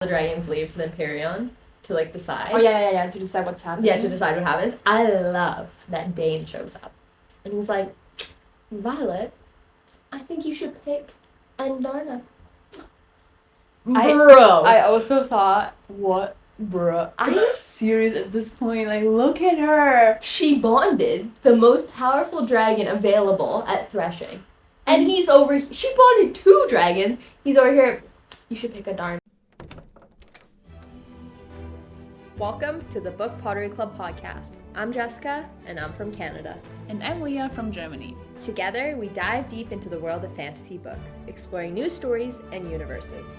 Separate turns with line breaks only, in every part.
the dragons leave to the Empyrean to like decide.
Oh yeah, to decide what's happening.
Yeah, to decide what happens. I love that Dane shows up. And he's like, Violet, I think you should pick Andarna. Bro.
I also thought, what? Bro, are you serious at this point? Like, look at her.
She bonded the most powerful dragon available at Threshing. And she bonded 2 dragons. He's over here, you should pick Andarna. Welcome to the Book Pottery Club podcast. I'm Jessica, and I'm from Canada.
And I'm Lea from Germany.
Together, we dive deep into the world of fantasy books, exploring new stories and universes.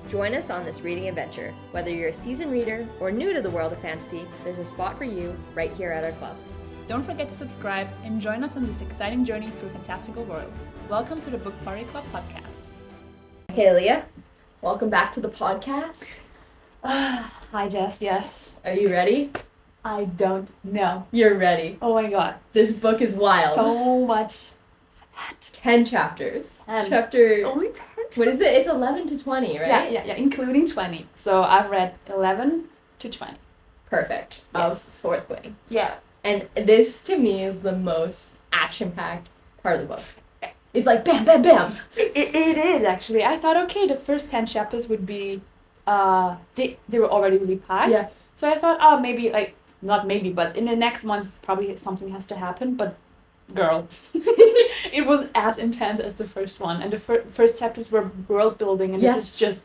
Join us on this reading adventure. Whether you're a seasoned reader or new to the world of fantasy, there's a spot for you right here at our club.
Don't forget to subscribe and join us on this exciting journey through fantastical worlds. Welcome to the Book Pottery Club podcast.
Hey, Lea. Welcome back to the podcast.
Hi, Jess. Yes.
Are you ready?
I don't know.
You're ready.
Oh my god.
This book is wild.
So much.
10 chapters.
10.
Chapter...
Only 10?
What is it? It's 11 to 20, right?
Yeah, including 20. So I've read 11 to 20.
Perfect.
Yes.
Of fourthwing.
Yeah.
And this, to me, is the most action-packed part of the book. It's like, bam, bam, bam.
It is, actually. I thought, okay, the first 10 chapters would be... They were already really packed.
Yeah.
So I thought, maybe, like... Not maybe, but in the next month, probably something has to happen. But, girl, it was as intense as the first one. And the first chapters were world building, and
yes.
This is just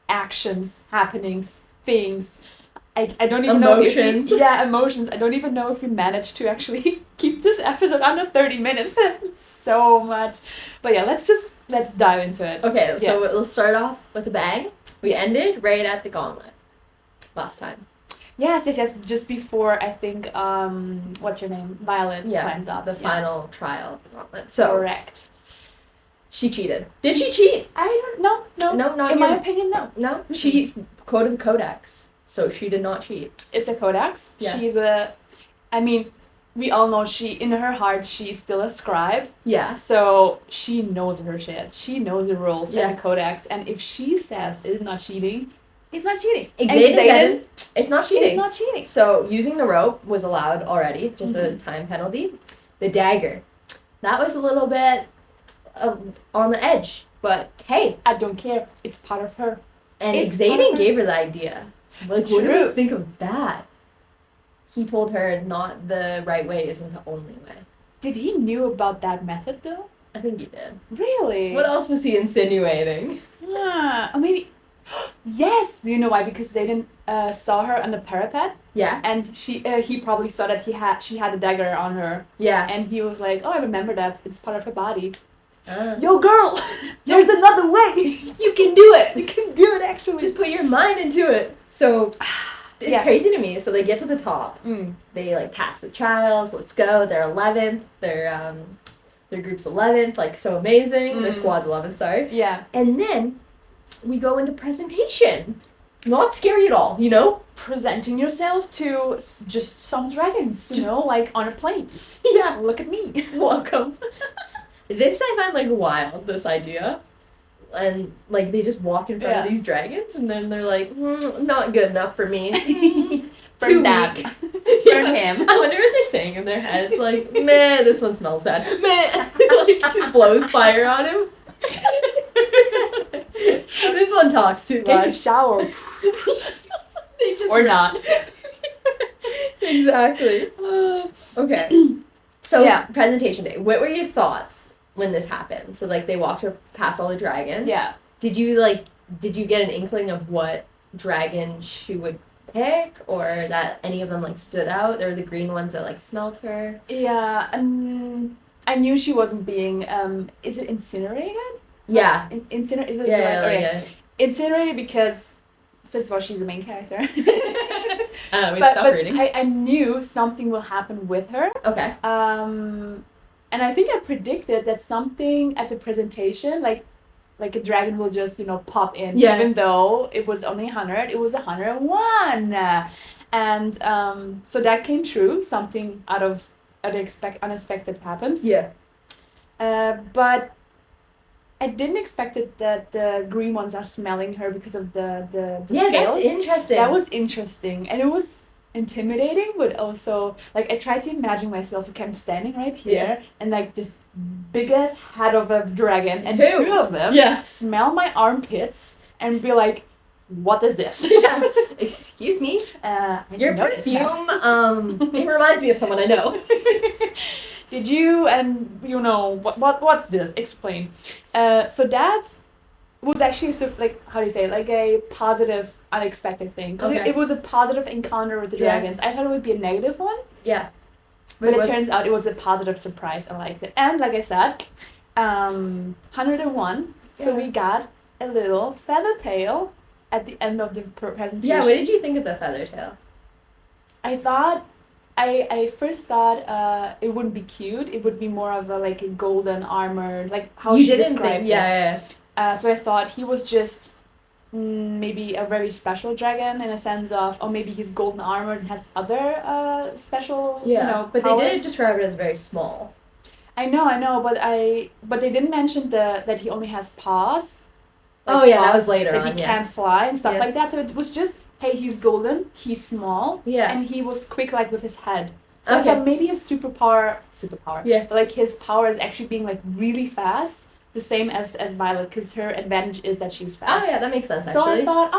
actions, happenings, things. I don't even know if emotions. I don't even know if we managed to actually keep this episode under 30 minutes. That's so much. But yeah, let's dive into it.
Okay, so we'll start off with a bang. We ended right at the gauntlet last time.
Yes. Just before, I think, what's her name? Violet climbed up.
The final trial gauntlet. So
correct.
She cheated. Did she cheat?
I don't know.
No, not
in my opinion, no.
No, she quoted the codex, so she did not cheat.
It's a codex.
Yeah.
We all know in her heart, she's still a scribe.
Yeah.
So she knows her shit. She knows the rules and the codex. And if she says it's not cheating, it's not cheating.
Xaden, it's not cheating.
It's not cheating.
So using the rope was allowed already, just a time penalty. The dagger, that was a little bit on the edge. But hey,
I don't care. It's part of her.
And Xaden gave her the idea. Like, what do you think of that? He told her not the right way isn't the only way.
Did he knew about that method though?
I think he did.
Really?
What else was he insinuating?
Or maybe... Yes! Do you know why? Because Xaden saw her on the parapet.
Yeah.
And he probably saw that she had a dagger on her.
Yeah.
And he was like, oh, I remember that. It's part of her body.
Yo, girl!
There's another way!
You can do it!
You can do it, actually.
Just put your mind into it. So... It's crazy to me. So they get to the top. They like pass the trials. Let's go. They're 11th. Their group's 11th. Like, so amazing. Their squad's 11th. Sorry.
Yeah.
And then we go into presentation. Not scary at all. You know,
presenting yourself to just some dragons. You know, like on a plate.
Yeah.
Look at me.
Welcome. This I find like wild. This idea. And, like, they just walk in front of these dragons, and then they're like, not good enough for me. Too
that.
weak.
Burn him.
I wonder what they're saying in their heads. Like, meh, this one smells bad. Meh. Like, blows fire on him. This one talks too much.
Take a shower.
They just...
Or not.
Exactly. Okay. So, presentation day. What were your thoughts when this happened? So, like, they walked past all the dragons.
Yeah.
Did you get an inkling of what dragon she would pick, or that any of them, like, stood out? There were the green ones that, like, smelled her.
Yeah, I knew she wasn't being, is it incinerated?
Yeah.
Is it
Yeah.
Incinerated because, first of all, she's the main character.
Stop reading.
I knew something will happen with her.
Okay.
And I think I predicted that something at the presentation, like a dragon will just, pop in.
Yeah.
Even though it was only 100, it was 101. And so that came true. Something out of unexpected happened.
Yeah.
But I didn't expect it that the green ones are smelling her because of the
yeah,
scales.
that's interesting.
That was interesting, and it was intimidating, but also like I tried to imagine myself. Okay, I'm standing right here, and like this big ass head of a dragon, and two of them smell my armpits and be like, "What is this?"
Yeah. Excuse me. Your perfume. It reminds me of someone I know.
Did you and you know what's this? Explain. So that was actually like how do you say it? Like a positive, unexpected thing. Because it was a positive encounter with the dragons. I thought it would be a negative one.
Yeah.
But it turns out it was a positive surprise. I liked it. And like I said, 101. Yeah. So we got a little feather tail at the end of the presentation.
Yeah, what did you think of the feather tail?
I first thought it wouldn't be cute. It would be more of a like a golden armor, like how you didn't think.
Yeah.
So I thought he was just maybe a very special dragon in a sense of, or maybe he's golden armored and has other special.
But
powers.
they didn't describe it as very small.
I know, but they didn't mention that he only has paws.
Like that was later
that he can't fly and stuff like that. So it was just, hey, he's golden, he's small, and he was quick like with his head. So I thought maybe his superpower, but like his power is actually being like really fast, the same as Violet, because her advantage is that she's fast.
Oh yeah, that makes sense actually.
So I thought,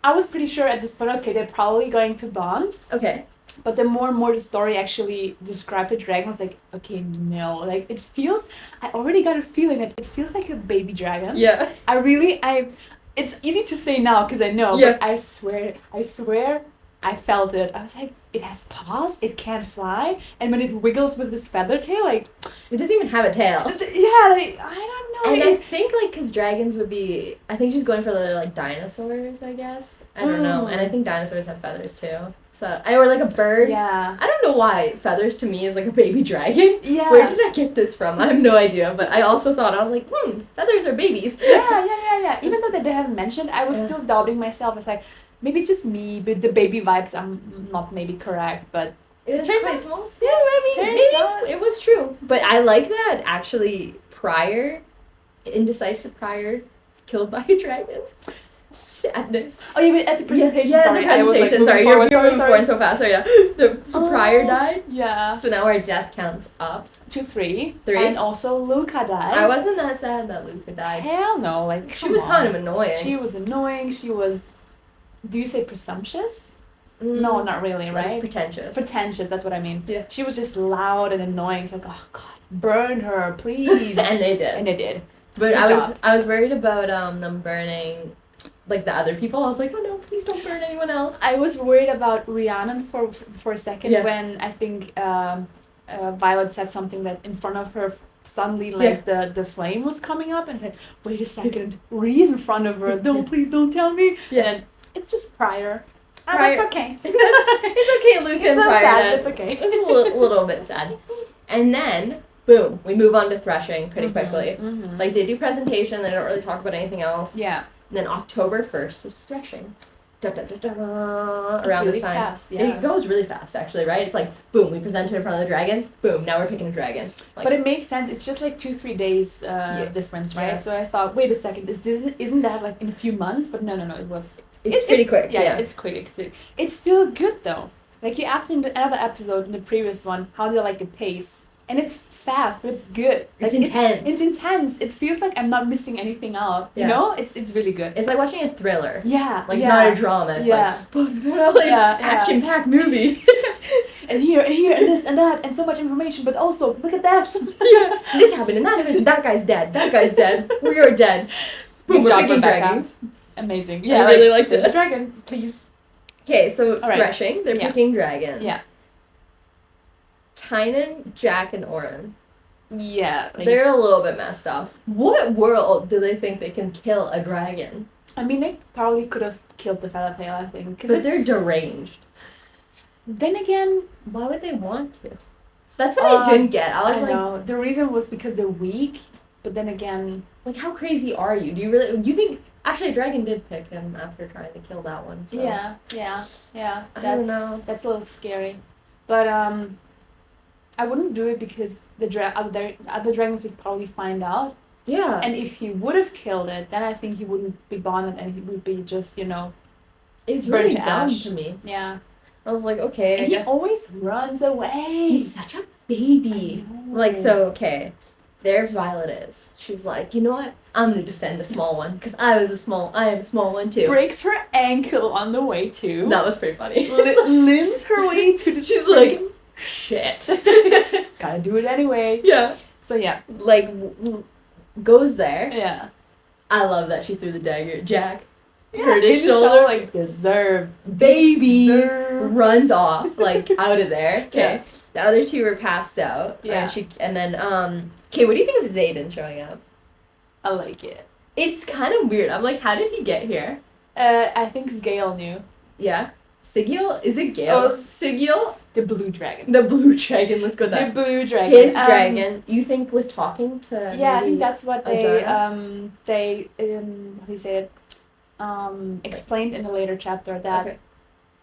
I was pretty sure at this point, okay, they're probably going to bond.
Okay.
But the more and more the story actually described the dragon, I was like, okay, no. Like, I already got a feeling that it feels like a baby dragon.
Yeah.
It's easy to say now because I know, but I swear, I felt it. I was like, it has paws, it can't fly, and when it wiggles with this feather tail, like...
It doesn't even have a tail.
Yeah, like, I don't know.
And I think, like, because dragons would be... I think she's going for the, like, dinosaurs, I guess. I don't know. And I think dinosaurs have feathers, too. So, or, like, a bird.
Yeah.
I don't know why feathers, to me, is, like, a baby dragon.
Yeah.
Where did I get this from? I have no idea. But I also thought, I was like, feathers are babies.
Yeah. Even though they haven't mentioned, I was still doubting myself. It's like... Maybe just me, but the baby vibes are not maybe correct, but...
It turns out small. Yeah, I mean, maybe it was true. But I like that, actually, indecisive Prior killed by a dragon. Sadness.
Oh, yeah, but at the presentation,
the presentation, sorry. You're moving forward so fast, so yeah. So Prior died?
Yeah.
So now our death counts up.
To 3.
3.
And also Luca died.
I wasn't that sad that Luca died.
Hell no, like,
she was kind of annoying.
She was annoying, she was... Do you say presumptuous? No, not really, right?
Like pretentious.
Pretentious, that's what I mean.
Yeah.
She was just loud and annoying. It's like, oh god, burn her, please.
And they did. But I was worried about them burning like the other people. I was like, oh no, please don't burn anyone else.
I was worried about Rhiannon for a second when I think Violet said something that in front of her suddenly like the flame was coming up and I said, wait a second, Rhea's in front of her. No, please don't tell me.
Yeah.
And it's just Prior. That's okay.
It's okay, Luca and Prior.
Sad, it's okay.
It's a little bit sad. And then, boom, we move on to Threshing pretty quickly. Mm-hmm. Like, they do presentation, they don't really talk about anything else.
Yeah.
And then October 1st is Threshing. Around this time.
Fast, yeah.
It goes really fast, actually, right? It's like, boom, we presented in front of the dragons. Boom, now we're picking a dragon. Like,
but it makes sense. It's just like 2-3 days difference, right? Yeah. So I thought, wait a second, isn't that like in a few months? But no, it was...
It's pretty quick.
Yeah, it's quick. It's still good, though. Like, you asked me in another episode, in the previous one, how do I like the pace? And it's fast, but it's good. Like,
it's intense.
It's intense. It feels like I'm not missing anything out. You know? It's really good.
It's like watching a thriller.
Yeah.
Like, it's not a drama. It's like action-packed movie.
and here, and this, and that, and so much information, but also, look at that.
This happened, and that happened. That guy's dead. That guy's dead. We are dead. Boom, we're picking dragons.
Amazing. Yeah,
I really liked it.
The dragon, please.
Okay, so Threshing, they're picking dragons.
Yeah.
Tynan, Jack, and Oren.
Yeah. Like,
they're a little bit messed up. What world do they think they can kill a dragon?
I mean, they probably could have killed the Feathertail, I think.
But they're deranged.
Then again...
Why would they want to? That's what I didn't get. I was
know. The reason was because they're weak, but then again...
Like, how crazy are you? Do you think... Actually, a dragon did pick him after trying to kill that one. So.
Yeah.
I don't know.
That's a little scary. But, I wouldn't do it because the other dragons would probably find out.
Yeah.
And if he would have killed it, then I think he wouldn't be bonded and he would be just,
it's
burnt
really
to
dumb
ash.
to me.
Yeah.
I was like, okay.
And he always runs away.
He's such a baby. Like, so, okay. There Violet is. She's like, you know what? I'm gonna defend the small one because I am a small one too.
Breaks her ankle on the way too.
That was pretty funny.
Limps her way to the.
She's like, shit.
Gotta do it anyway.
Yeah.
So yeah.
Like, goes there.
Yeah.
I love that she threw the dagger at Jack.
Yeah,
hurt his shoulder.
Like, deserved.
Baby. Runs off, like, out of there. Okay. Yeah. The other two were passed out.
Yeah.
And then, okay, what do you think of Xaden showing up?
I like it.
It's kind of weird. I'm like, how did he get here?
I think Gale knew.
Yeah. Sigil? Is it Gale?
Oh,
Sigil?
The blue dragon.
The blue dragon. Let's go with that.
The blue dragon.
His dragon. You think was talking to?
Yeah, I think that's what they
Adana?
how do you say it? Explained in a later chapter that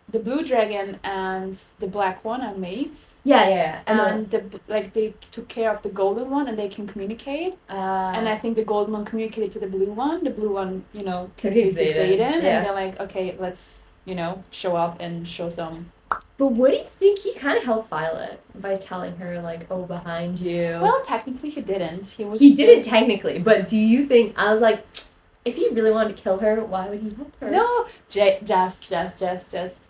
the blue dragon and the black one are mates.
Yeah.
And they took care of the golden one and they can communicate. And I think the golden one communicated to the blue one. The blue one, communicated to Xaden. And they're like, okay, let's, show up and show some.
But what do you think? He kind of helped Violet by telling her, like, oh, behind you.
Well, technically he didn't.
He didn't technically, but do you think, I was like, if he really wanted to kill her, why would he help her?
No, Jess.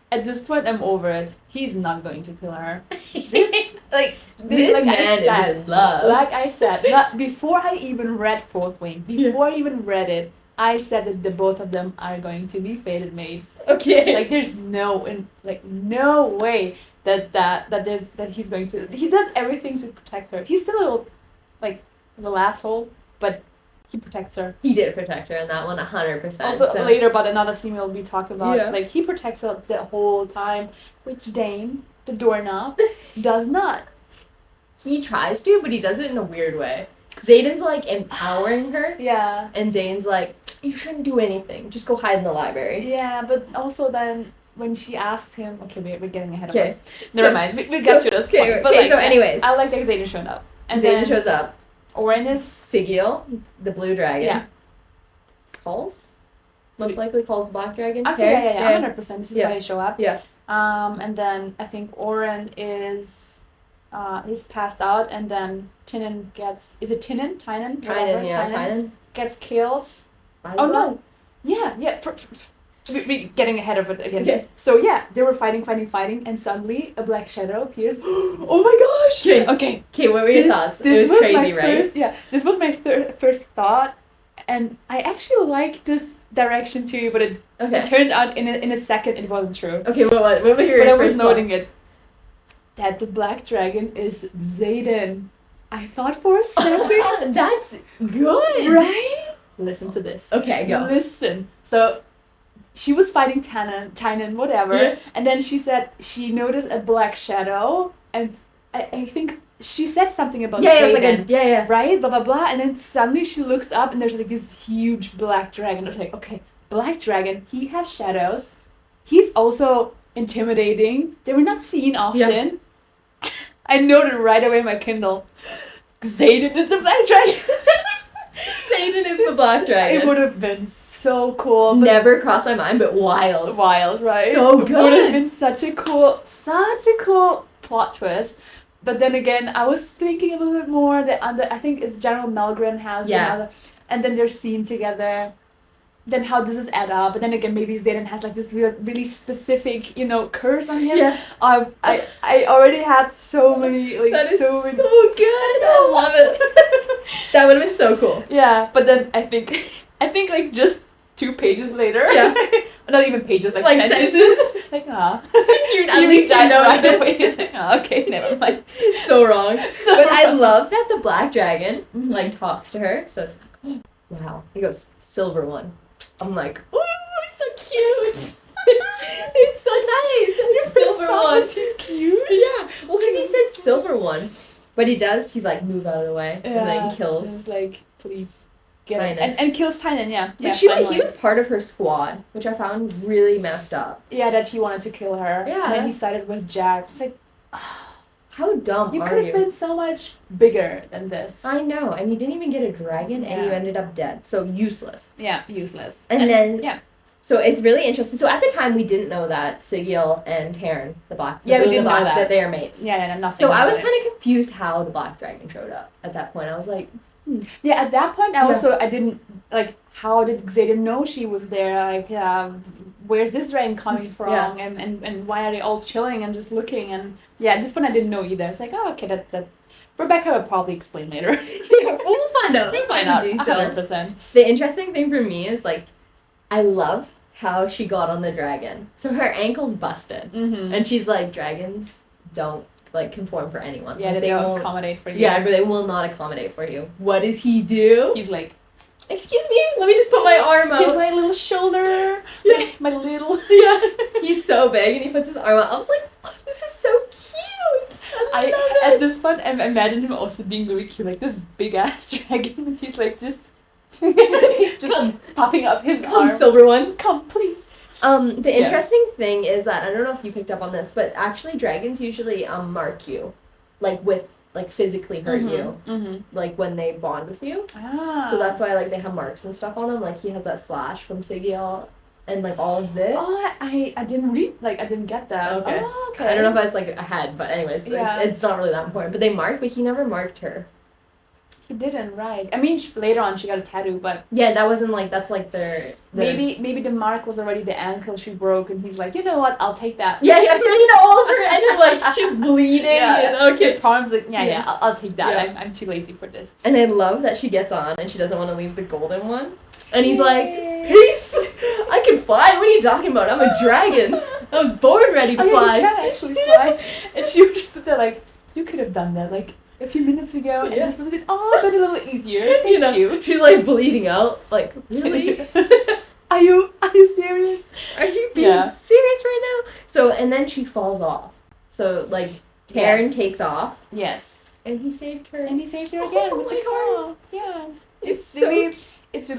At this point, I'm over it. He's not going to kill her. This
man is in love.
Like I said, before I even read Fourthwing, before I even read it, I said that the both of them are going to be fated mates.
Okay.
Like there's no way that he's going to. He does everything to protect her. He's still a little asshole, but he protects her.
He did protect her in that one, 100%.
Also, later, but another scene we'll be talking about. Like, he protects her the whole time, which Dane, the doorknob, does not.
He tries to, but he does it in a weird way. Xaden's, like, empowering her.
Yeah.
And Dane's like, you shouldn't do anything. Just go hide in the library.
Yeah, but also then, when she asked him... Okay, we're getting ahead of us. Never mind. We'll get to this point.
Okay, so anyways.
I like that Xaden showed up.
And Xaden shows up.
Oren is
Sigil, the blue dragon.
Yeah.
Calls? Most likely calls the black dragon.
Yeah, 100%. This is how they show up.
Yeah.
And then I think Oren is passed out, and then Tynan gets... Is it Tynan? Tynan gets killed. Oh, no. Yeah. We're getting ahead of it again. Yeah. So, they were fighting, and suddenly a black shadow appears. Oh my gosh! Okay,
what were your thoughts? It was crazy, right?
This was my first thought, and I actually like this direction too, but it turned out in a second it wasn't true. Okay, what
were your
But I was noting it. That the black dragon is Xaden. I thought for a second.
That's good!
Right? Listen to this.
Okay, go.
Listen. So... She was fighting Tynan, whatever, and then she said she noticed a black shadow, and I think she said something about Xaden,
it was like
right, blah blah blah, and then suddenly she looks up and there's like this huge black dragon. I was like, okay, black dragon, he has shadows, he's also intimidating. They were not seen often. Yeah. I noted right away in my Kindle, Xaden is the black dragon.
Xaden is the black dragon.
It would have been so cool.
Never crossed my mind, but wild.
Wild, right?
So good.
It would have been such a cool plot twist. But then again, I was thinking a little bit more that I think it's General Melgren has another, and then they're seen together. Then how does this add up? But then again, maybe Xaden has like this really specific, curse on him. Yeah. I already had so many
that is so good. I love it. That would have been so cool.
Yeah, but then I think like just 2 pages later. Yeah. Not even pages, like sentences. Like,
You at least I know
right away. Like, okay, never mind.
So wrong. But I love that the black dragon talks to her. So it's like, oh, wow. He goes, silver one. I'm like, ooh, so cute. It's so nice. Silver one.
He's cute.
Yeah. Well, because he said silver one. But he does. He's like, move out of the way. Yeah. And then kills.
He's like, please. And kills Tynan, yeah.
But he was part of her squad, which I found really messed up.
Yeah, that he wanted to kill her.
Yeah.
And then he sided with Jack. It's like,
How dumb
You
are
could have
you?
been so much bigger than this.
I know, and you didn't even get a dragon, and you ended up dead. So useless.
Yeah, useless.
And then
yeah.
So it's really interesting. So at the time, we didn't know that Sigil and Taryn, the black,
we didn't know
that they are mates.
Yeah, nothing.
So I was kind of confused how the black dragon showed up at that point. I was like,
Yeah, at that point, I didn't like. How did Xaden know she was there? Like, where's this dragon coming from?
Yeah.
And why are they all chilling and just looking? And yeah, at this point, I didn't know either. It's like, oh, okay, that. Rebecca will probably explain later.
Yeah, we'll find out.
We'll find out.
100%. The interesting thing for me is like, I love how she got on the dragon. So her ankle's busted, and she's like, dragons don't like conform for anyone.
Yeah,
like,
they won't accommodate for you.
Yeah, but they will not accommodate for you. What does he do?
He's like,
excuse me, let me just put my arm out.
Here's my little shoulder.
Yeah.
My little.
Yeah. He's so big, and he puts his arm out. I was like, oh, this is so cute. I love it.
At this point, I imagine him also being really cute, like this big ass dragon. And he's like just popping up his arm.
Silver one.
Come, please.
The interesting thing is that, I don't know if you picked up on this, but actually dragons usually mark you, like physically hurt you, like when they bond with you.
Ah.
So that's why like they have marks and stuff on them. Like he has that slash from Sigil, and like all of this.
Oh, I didn't read, like I didn't get that.
Okay.
Oh, okay.
I don't know if that's like ahead, but anyways,
Yeah.
it's not really that important. But they mark, but he never marked her.
He didn't, right? I mean, later on she got a tattoo, but
yeah, that wasn't like that's like their
maybe the mark was already the ankle she broke, and he's like, you know what? I'll take that.
Yeah, I feel all of her and her like she's bleeding.
Yeah.
And, okay,
Palms like I'll take that.
Yeah.
I'm too lazy for this.
And I love that she gets on and she doesn't want to leave the golden one, and he's like, peace. I can fly. What are you talking about? I'm a dragon. I was born ready to fly.
You can actually fly. And she was just there like, you could have done that like a few minutes ago, and this would have been been a little easier. Thank you.
She's like bleeding out. Like, really?
Are you serious?
Are you being serious right now? So, and then she falls off. So, like, Taryn takes off.
Yes.
And he saved her.
And he saved her again with the car. Yeah. It's really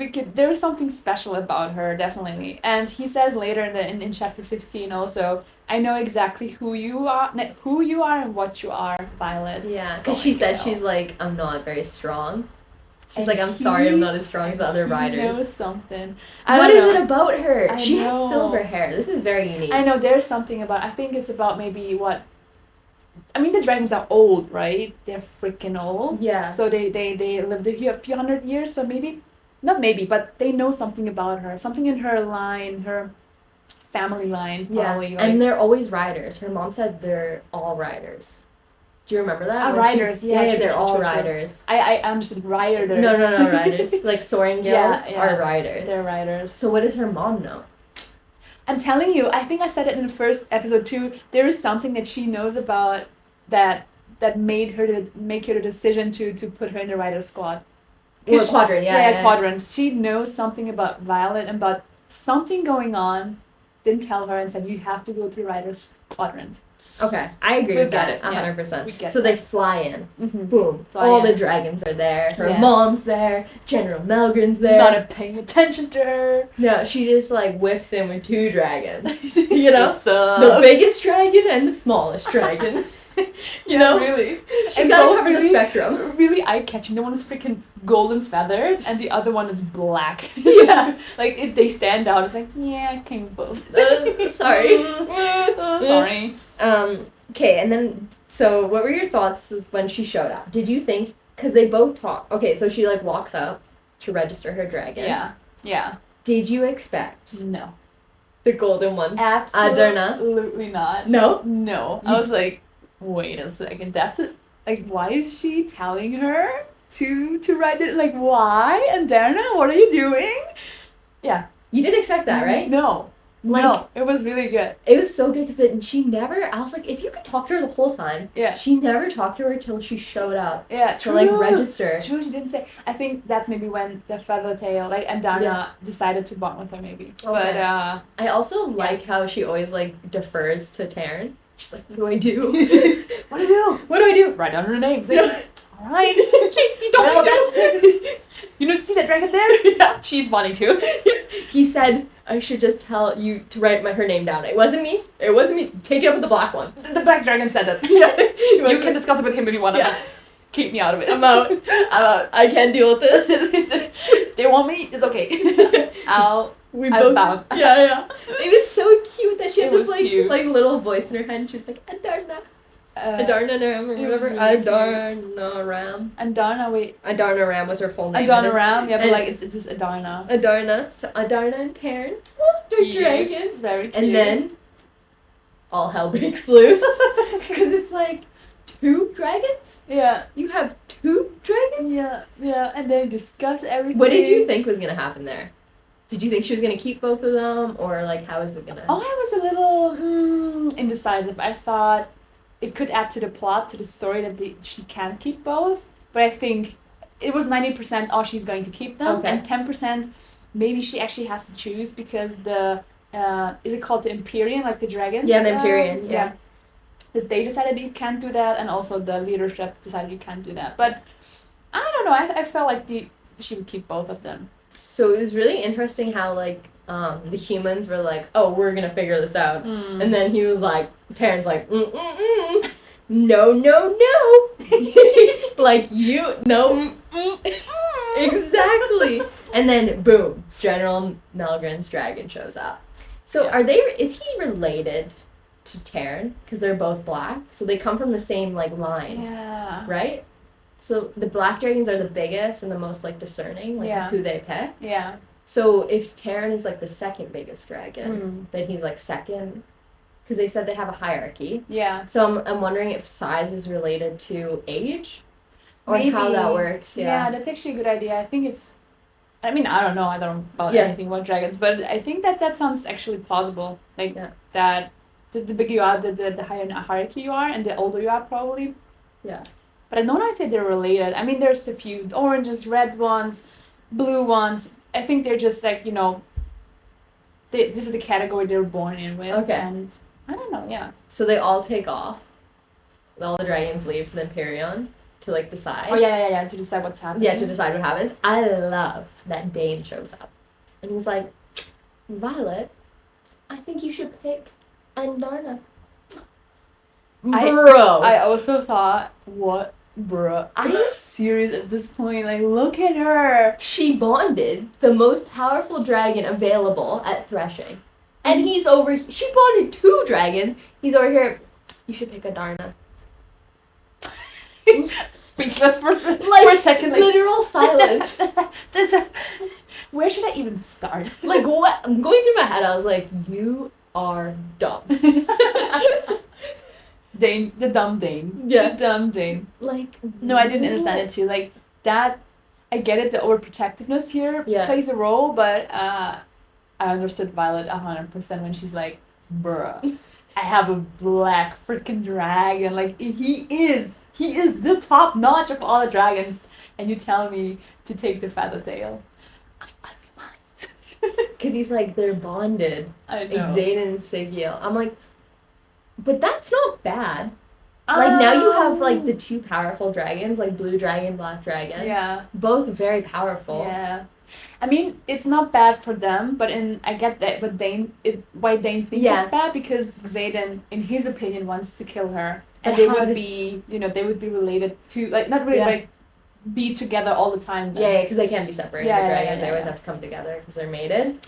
cute. There's something special about her, definitely. And he says later in chapter 15 also, I know exactly who you are and what you are, Violet.
Yeah, because she said she's like, I'm not very strong. She's like, I'm sorry I'm not as strong as the other riders.
He knows something.
What is it about her? She
has
silver hair. This is very unique.
I know, there's something about, I think it's about maybe what, I mean, the dragons are old, right? They're freaking old.
Yeah.
So they lived a few hundred years, so maybe, not maybe, but they know something about her. Something in her line, her family line, probably.
Yeah, and they're always riders. Her mom said they're all riders. Do you remember that?
Riders,
they're all riders.
I understood riders.
No, riders. Like soaring gills are riders.
They're riders.
So what does her mom know?
I'm telling you, I think I said it in the first episode too. There is something that she knows about that made her make her the decision to put her in the rider squad.
Well, quadrant,
quadrant. She knows something about Violet and about something going on. Didn't tell her and said you have to go to the rider's quadrant.
Okay, I agree with that 100%. So they fly in. Boom. All the dragons are there. Her mom's there. General Melgren's there.
Not paying attention to her.
No, she just like whips in with two dragons. You know? The biggest dragon and the smallest dragon. You know?
Really.
She gotta cover the spectrum.
Really eye-catching. The one is freaking golden feathered and the other one is black.
Yeah.
Like, they stand out. It's like, yeah, I came both.
Sorry.
Sorry.
Okay, and then, so what were your thoughts when she showed up? Did you think, because they both talk, okay, so she like walks up to register her dragon.
Yeah.
Did you expect?
No.
The golden one?
Absolutely not.
No?
No. I was like, wait a second, that's it. Like, why is she telling her to write it? Like, why? And Darna, what are you doing? Yeah.
You didn't expect that, right?
No. Like, no, it was really good.
It was so good because she never, I was like, if you could talk to her the whole time.
Yeah.
She never talked to her till she showed up.
Yeah,
to like register.
True, she didn't say. I think that's maybe when the Feathertail, like, and Darna decided to bond with her maybe. Okay. But,
I also like how she always like defers to Taryn. She's like, what do I do?
What do I do?
What do I do?
Write down her name. Like, Alright.
He told me to.
You know, see that dragon there?
Yeah.
She's wanting to.
He said I should just tell you to write her name down. It wasn't me. Take it up with the black one.
The black dragon said that.
Yeah.
You can discuss it with him if you want.
Yeah.
Keep me out of it.
I'm out. I can't deal with this.
They want me? It's okay.
We
I'm
both.
bound.
Yeah. It was so cute that she had
It
this
was cute.
like little voice in her head. And she was like Adarna. Adarna Ram or whatever.
Really
Adarna Ram.
Adarna, wait.
Adarna Ram was her full name.
Adarna Ram, yeah, but like it's just Adarna.
Adarna. So Adarna and Taryn. They're dragons.
Very cute.
And then all hell breaks loose. Because it's like 2 dragons?
Yeah.
You have 2 dragons?
Yeah. And they discuss everything.
What did you think was gonna happen there? Did you think she was gonna keep both of them, or like how is it gonna?
Oh, I was a little indecisive. I thought it could add to the plot, to the story that she can keep both. But I think it was 90%. Oh, she's going to keep them,
Okay.
and 10% maybe she actually has to choose because the is it called the Empyrean, like the dragons?
Yeah, the Empyrean. Yeah.
That they decided you can't do that, and also the leadership decided you can't do that. But I don't know. I felt like she would keep both of them.
So it was really interesting how like the humans were like, oh, we're gonna figure this out, and then he was like, Terran's like, no, like you, no, exactly, and then boom, General Melgren's dragon shows up. So is he related to Terran? Because they're both black, so they come from the same like line, right? So the black dragons are the biggest and the most like discerning, like of who they pick.
Yeah.
So if Terran is like the second biggest dragon, then he's like second, because they said they have a hierarchy.
Yeah.
So I'm wondering if size is related to age, or
Maybe.
how that works.
Yeah, that's actually a good idea. I think it's. I mean, I don't know. I don't know about anything about dragons, but I think that sounds actually plausible. Like that, the bigger you are, the higher in a hierarchy you are, and the older you are, probably.
Yeah.
But I don't know if they're related. I mean, there's a few oranges, red ones, blue ones. I think they're just like, you know, this is the category they were born in with.
Okay.
And I don't know, yeah.
So they all take off. All the dragons leave to the Empyrean to like decide.
Oh, yeah, to decide what's happening.
Yeah, to decide what happens. I love that Dane shows up. And he's like, Violet, I think you should pick Andarna. Bro.
I also thought, what? Bro, are you serious at this point? Like, look at her.
She bonded the most powerful dragon available at Threshing. And she bonded 2 dragons. He's over here, you should pick Adarna.
Speechless for a second. Like,
literal silence.
Where should I even start?
Like, what? I'm going through my head, I was like, you are dumb.
Dane, the dumb Dane.
Yeah.
The dumb Dane.
Like,
no, I didn't understand it too. Like, that, I get it, the overprotectiveness here plays a role, but I understood Violet 100% when she's like, bruh, I have a black freaking dragon. Like, he is the top notch of all the dragons, and you tell me to take the feather tail. I'm mind.
Because he's like, they're bonded.
I know.
Xaden and Sigil. I'm like, but that's not bad. Like, now you have, like, the 2 powerful dragons, like, blue dragon, black dragon.
Yeah.
Both very powerful.
Yeah. I mean, it's not bad for them, but I get that, but why Dane thinks it's bad, because Xaden, in his opinion, wants to kill her. And they would be, they would be related to, like, not really, like, be together all the time. Then.
Yeah, because they can't be separated. The dragons, they always have to come together because they're mated.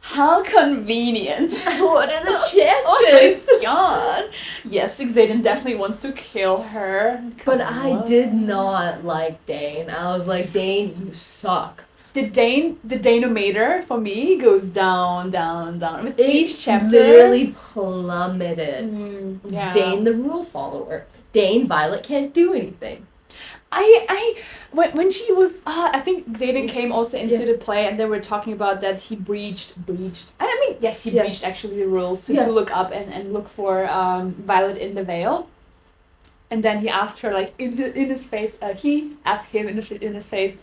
How convenient.
What are the chances?
Oh my god. Yes, Xaden definitely wants to kill her.
But I did not like Dane. I was like, Dane, you suck.
The Danometer, for me, goes down, down, down. With each chapter.
Literally plummeted.
Yeah.
Dane, the rule follower. Dane, Violet can't do anything.
When she was, I think Xaden came also into the play, and they were talking about that he breached. I mean, yes, he breached actually the rules to look up and look for Violet in the veil. And then he asked her, like, in his face, he asked him in his face,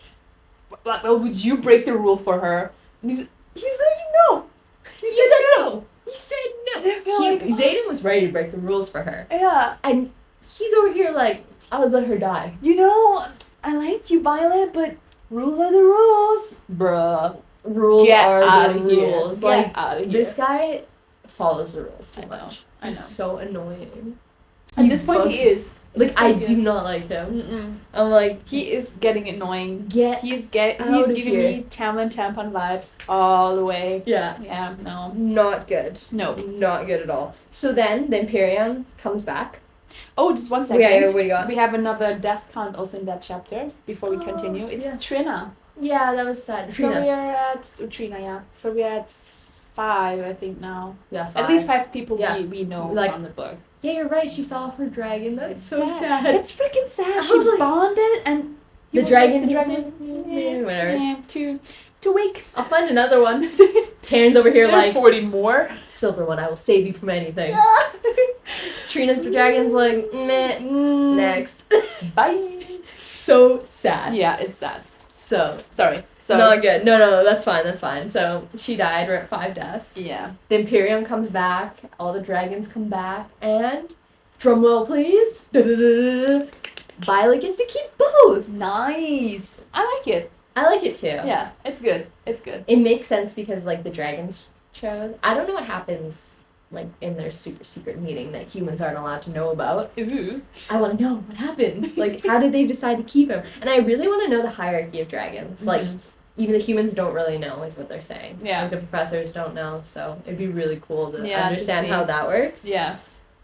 well, would you break the rule for her? And he's like, no. He said no.
Xaden was ready to break the rules for her.
Yeah.
And he's over here like, I'll let her die.
You know, I like you, Violet, but rules are the rules. Bruh.
Rules are the rules.
Get out of here.
This guy follows the rules too much.
I know.
He's so annoying.
At this point, he is.
Like, I do not like him. I'm like...
He is getting annoying. He's giving
here.
me Tamlin Tampon vibes all the way.
Yeah.
Yeah, no.
Not good.
No.
Not good at all. So then, the Empyrean comes back.
Oh, just 1 second.
Yeah, what do you got?
We have another death count also in that chapter before we continue. It's Trina.
Yeah, that was sad.
So we are at... So we are at 5, I think, now.
Yeah, 5.
At least 5 people we know from the book.
Yeah, you're right. She fell off her dragon. That's so sad.
That's freaking sad. She's bonded and...
The dragon...
Whatever. Yeah, to wake.
I'll find another one. Taryn's over here like...
40 more.
Silver one, I will save you from anything. Trina's dragon's like, meh, next.
Bye.
So sad.
Yeah, it's sad.
So...
Sorry.
Not good. No, that's fine. So, she died. We're at 5 deaths.
Yeah.
The Empyrean comes back. All the dragons come back. And... Drumroll, please. Violet gets to keep both.
Nice. I like it.
I like it too.
Yeah, it's good. It
makes sense because, like, the dragons chose. I don't know what happens, like, in their super secret meeting that humans aren't allowed to know about.
Ooh.
I want to know what happened. Like, how did they decide to keep him? And I really want to know the hierarchy of dragons. Like, even the humans don't really know is what they're saying.
Yeah.
Like, the professors don't know. So it'd be really cool to understand
to
how that works.
Yeah.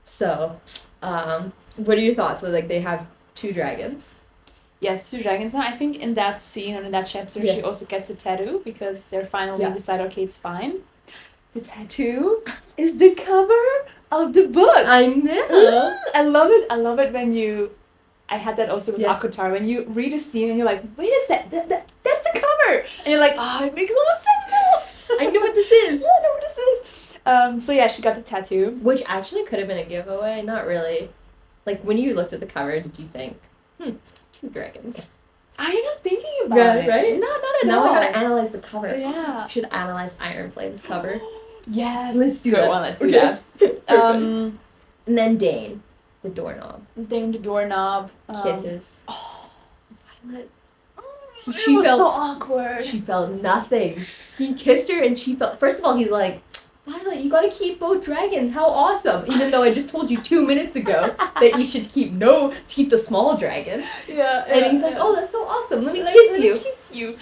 So, what are your thoughts? So, like, they have 2 dragons.
Yes, 2 dragons now. I think in that scene and in that chapter, she also gets a tattoo because they're finally decided, okay, it's fine. The tattoo is the cover of the book.
I know.
I love it when you... I had that also with Akotar. When you read a scene and you're like, wait a sec, that's the cover! And you're like, oh, it makes a lot of sense now!
I know what this is.
Yeah, I know what this is. So yeah, she got the tattoo.
Which actually could have been a giveaway. Not really. Like, when you looked at the cover, did you think, 2 dragons?
I'm not thinking about it.
Right?
No, not at all.
Now I gotta analyze the cover.
Yeah.
We should analyze Iron Flame's cover.
Yes.
Let's do that.
Let's do that.
And then Dane, the doorknob.
Dane, the doorknob.
Kisses. Violet.
She felt so awkward.
She felt nothing. He kissed her and she felt... First of all, he's like, Violet, you gotta keep both dragons. How awesome. Even though I just told you 2 minutes ago that you should keep the small dragon.
Yeah.
And he's like, oh, that's so awesome. Let me kiss you.
Kiss you.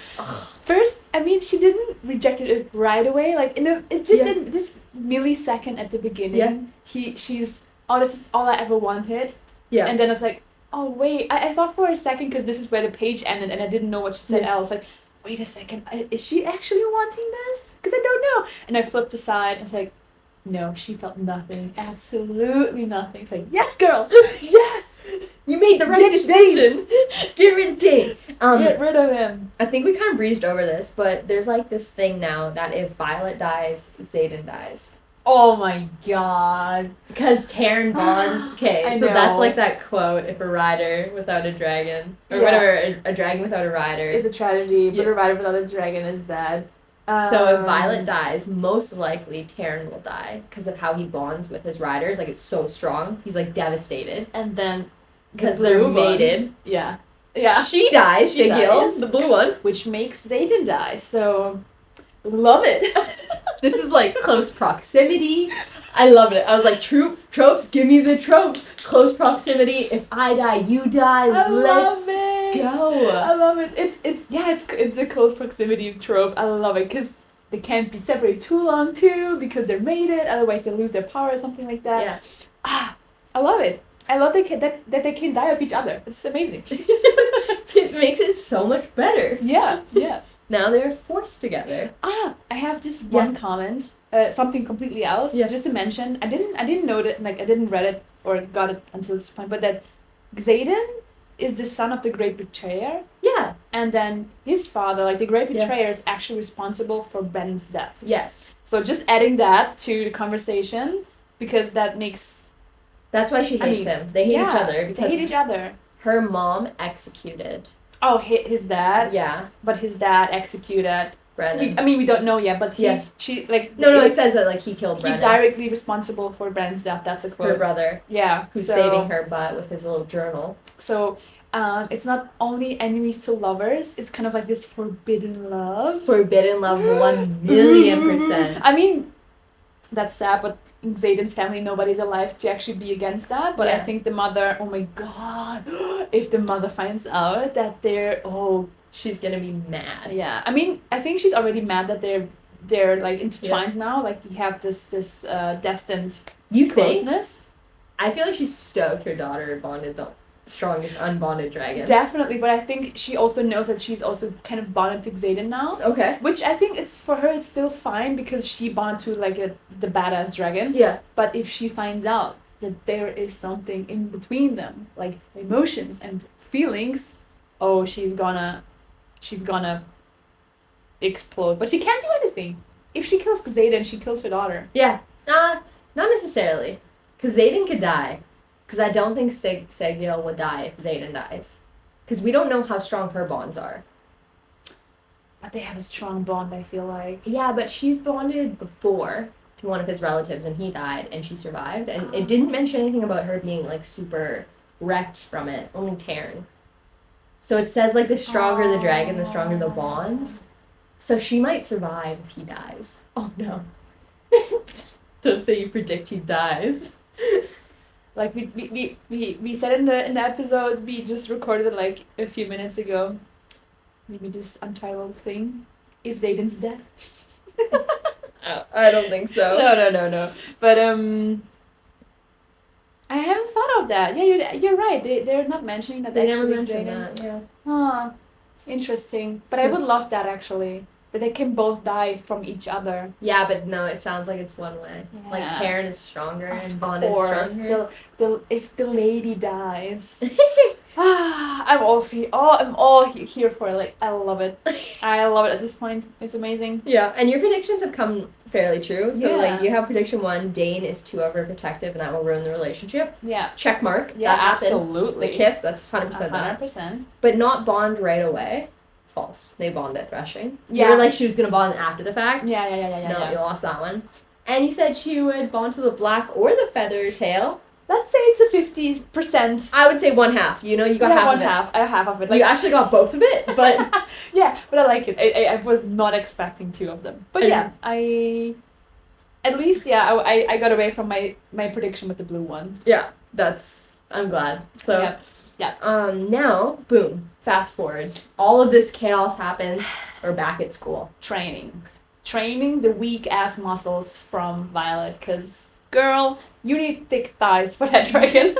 First, I mean, she didn't reject it right away. Like, in this millisecond at the beginning, she's, oh, this is all I ever wanted. Yeah. And then I was like, oh, wait. I thought for a second, because this is where the page ended, and I didn't know what she said else. Like, wait a second, is she actually wanting this? Because I don't know. And I flipped aside, and it's like, no, she felt nothing. Absolutely nothing. It's like, yes, girl! Yes!
You made the right decision! Get rid of Dane!
Get rid of him.
I think we kind of breezed over this, but there's like this thing now that if Violet dies, Xaden dies.
Oh my god.
Because Taryn bonds. Okay, so
know.
that's like that quote, if a rider without a dragon, or whatever, a dragon without a rider.
It's a tragedy, but a rider without a dragon is dead.
So if Violet dies, most likely Taryn will die because of how he bonds with his riders. Like, it's so strong. He's like devastated.
And then
because they're mated.
Yeah.
She dies. She dies. The blue one,
which makes Xaden die. So love it.
This is like close proximity. I love it. I was like, tropes, give me the tropes. Close proximity. If I die, you die. Let's go.
I love it. It's a close proximity trope. I love it because they can't be separated too long too because they're mated. Otherwise, they lose their power or something like that. Yeah. I love it. I love that they can die of each other. It's amazing.
It makes it so much better.
Yeah.
Now they're forced together.
I have just one comment. Something completely else.
Yeah.
Just to mention, I didn't know that, like, I didn't read it or got it until this point, but that Xaden is the son of the Great Betrayer.
Yeah.
And then his father, like the Great Betrayer, is actually responsible for Ben's death.
Yes.
So just adding that to the conversation because that makes...
That's why she hates him. They hate each other because
they hate each other.
Her mom executed.
Oh, his dad?
Yeah.
But his dad executed
Brennan.
We don't know yet, but she like
no, it says that like he killed Brennan.
He directly responsible for Brennan's death. That's a quote.
Her brother.
Yeah,
who's saving her butt with his little journal.
So, it's not only enemies to lovers. It's kind of like this forbidden love.
Forbidden love, 1,000,000%.
I mean, that's sad, but in Xaden's family, nobody's alive to actually be against that. But I think the mother. Oh my god! If the mother finds out that they're
she's gonna be mad.
Yeah, I mean, I think she's already mad that they're like intertwined now. Like you have this destined closeness.
I feel like she's stoked her daughter bonded the strongest unbonded dragon.
Definitely, but I think she also knows that she's also kind of bonded to Xaden now.
Okay.
Which I think is for her it's still fine because she bonded to like the badass dragon.
Yeah.
But if she finds out that there is something in between them, like emotions and feelings, she's gonna explode. But she can't do anything. If she kills Xaden, she kills her daughter.
Yeah. Not necessarily. Because Xaden could die. Because I don't think Segiel would die if Xaden dies. Because we don't know how strong her bonds are.
But they have a strong bond, I feel like.
Yeah, but she's bonded before to one of his relatives and he died and she survived. And it didn't mention anything about her being like super wrecked from it. Only Taryn. So it says like the stronger the dragon, the stronger the bonds. So she might survive if he dies. Oh no. Don't say you predict he dies.
Like we said in the episode we just recorded like a few minutes ago. Maybe this untitled thing is Xaden's death.
I don't think so.
No. But I haven't thought of that. Yeah, you're right. They're not mentioning that.
They never mentioned that. Yeah.
Interesting. But I would love that actually. That they can both die from each other.
Yeah, but no, it sounds like it's one way. Yeah. Like Taryn is stronger and Bond is stronger.
If the lady dies, I'm all here for it. Like I love it. I love it at this point. It's amazing.
Yeah, and your predictions have come fairly true. So like you have prediction 1, Dane is too overprotective and that will ruin the relationship.
Yeah.
Check mark.
Yeah,
that happened.
Absolutely.
The kiss, that's 100% that.
100%.
But not bond right away. False. They bond at Threshing.
Yeah.
You were like she was gonna bond after the fact.
Yeah.
No, you lost that one. And you said she would bond to the black or the feather tail.
Let's say it's a 50%.
I would say 1/2. You know, you got half of it.
Half of it. Like,
you actually got both of it, but
yeah, but I like it. I was not expecting 2 of them. But yeah, I got away from my prediction with the blue one.
Yeah, I'm glad. So
yeah.
Now, boom, fast forward. All of this chaos happens. We're back at school.
Training the weak ass muscles from Violet, because girl, you need thick thighs for that dragon.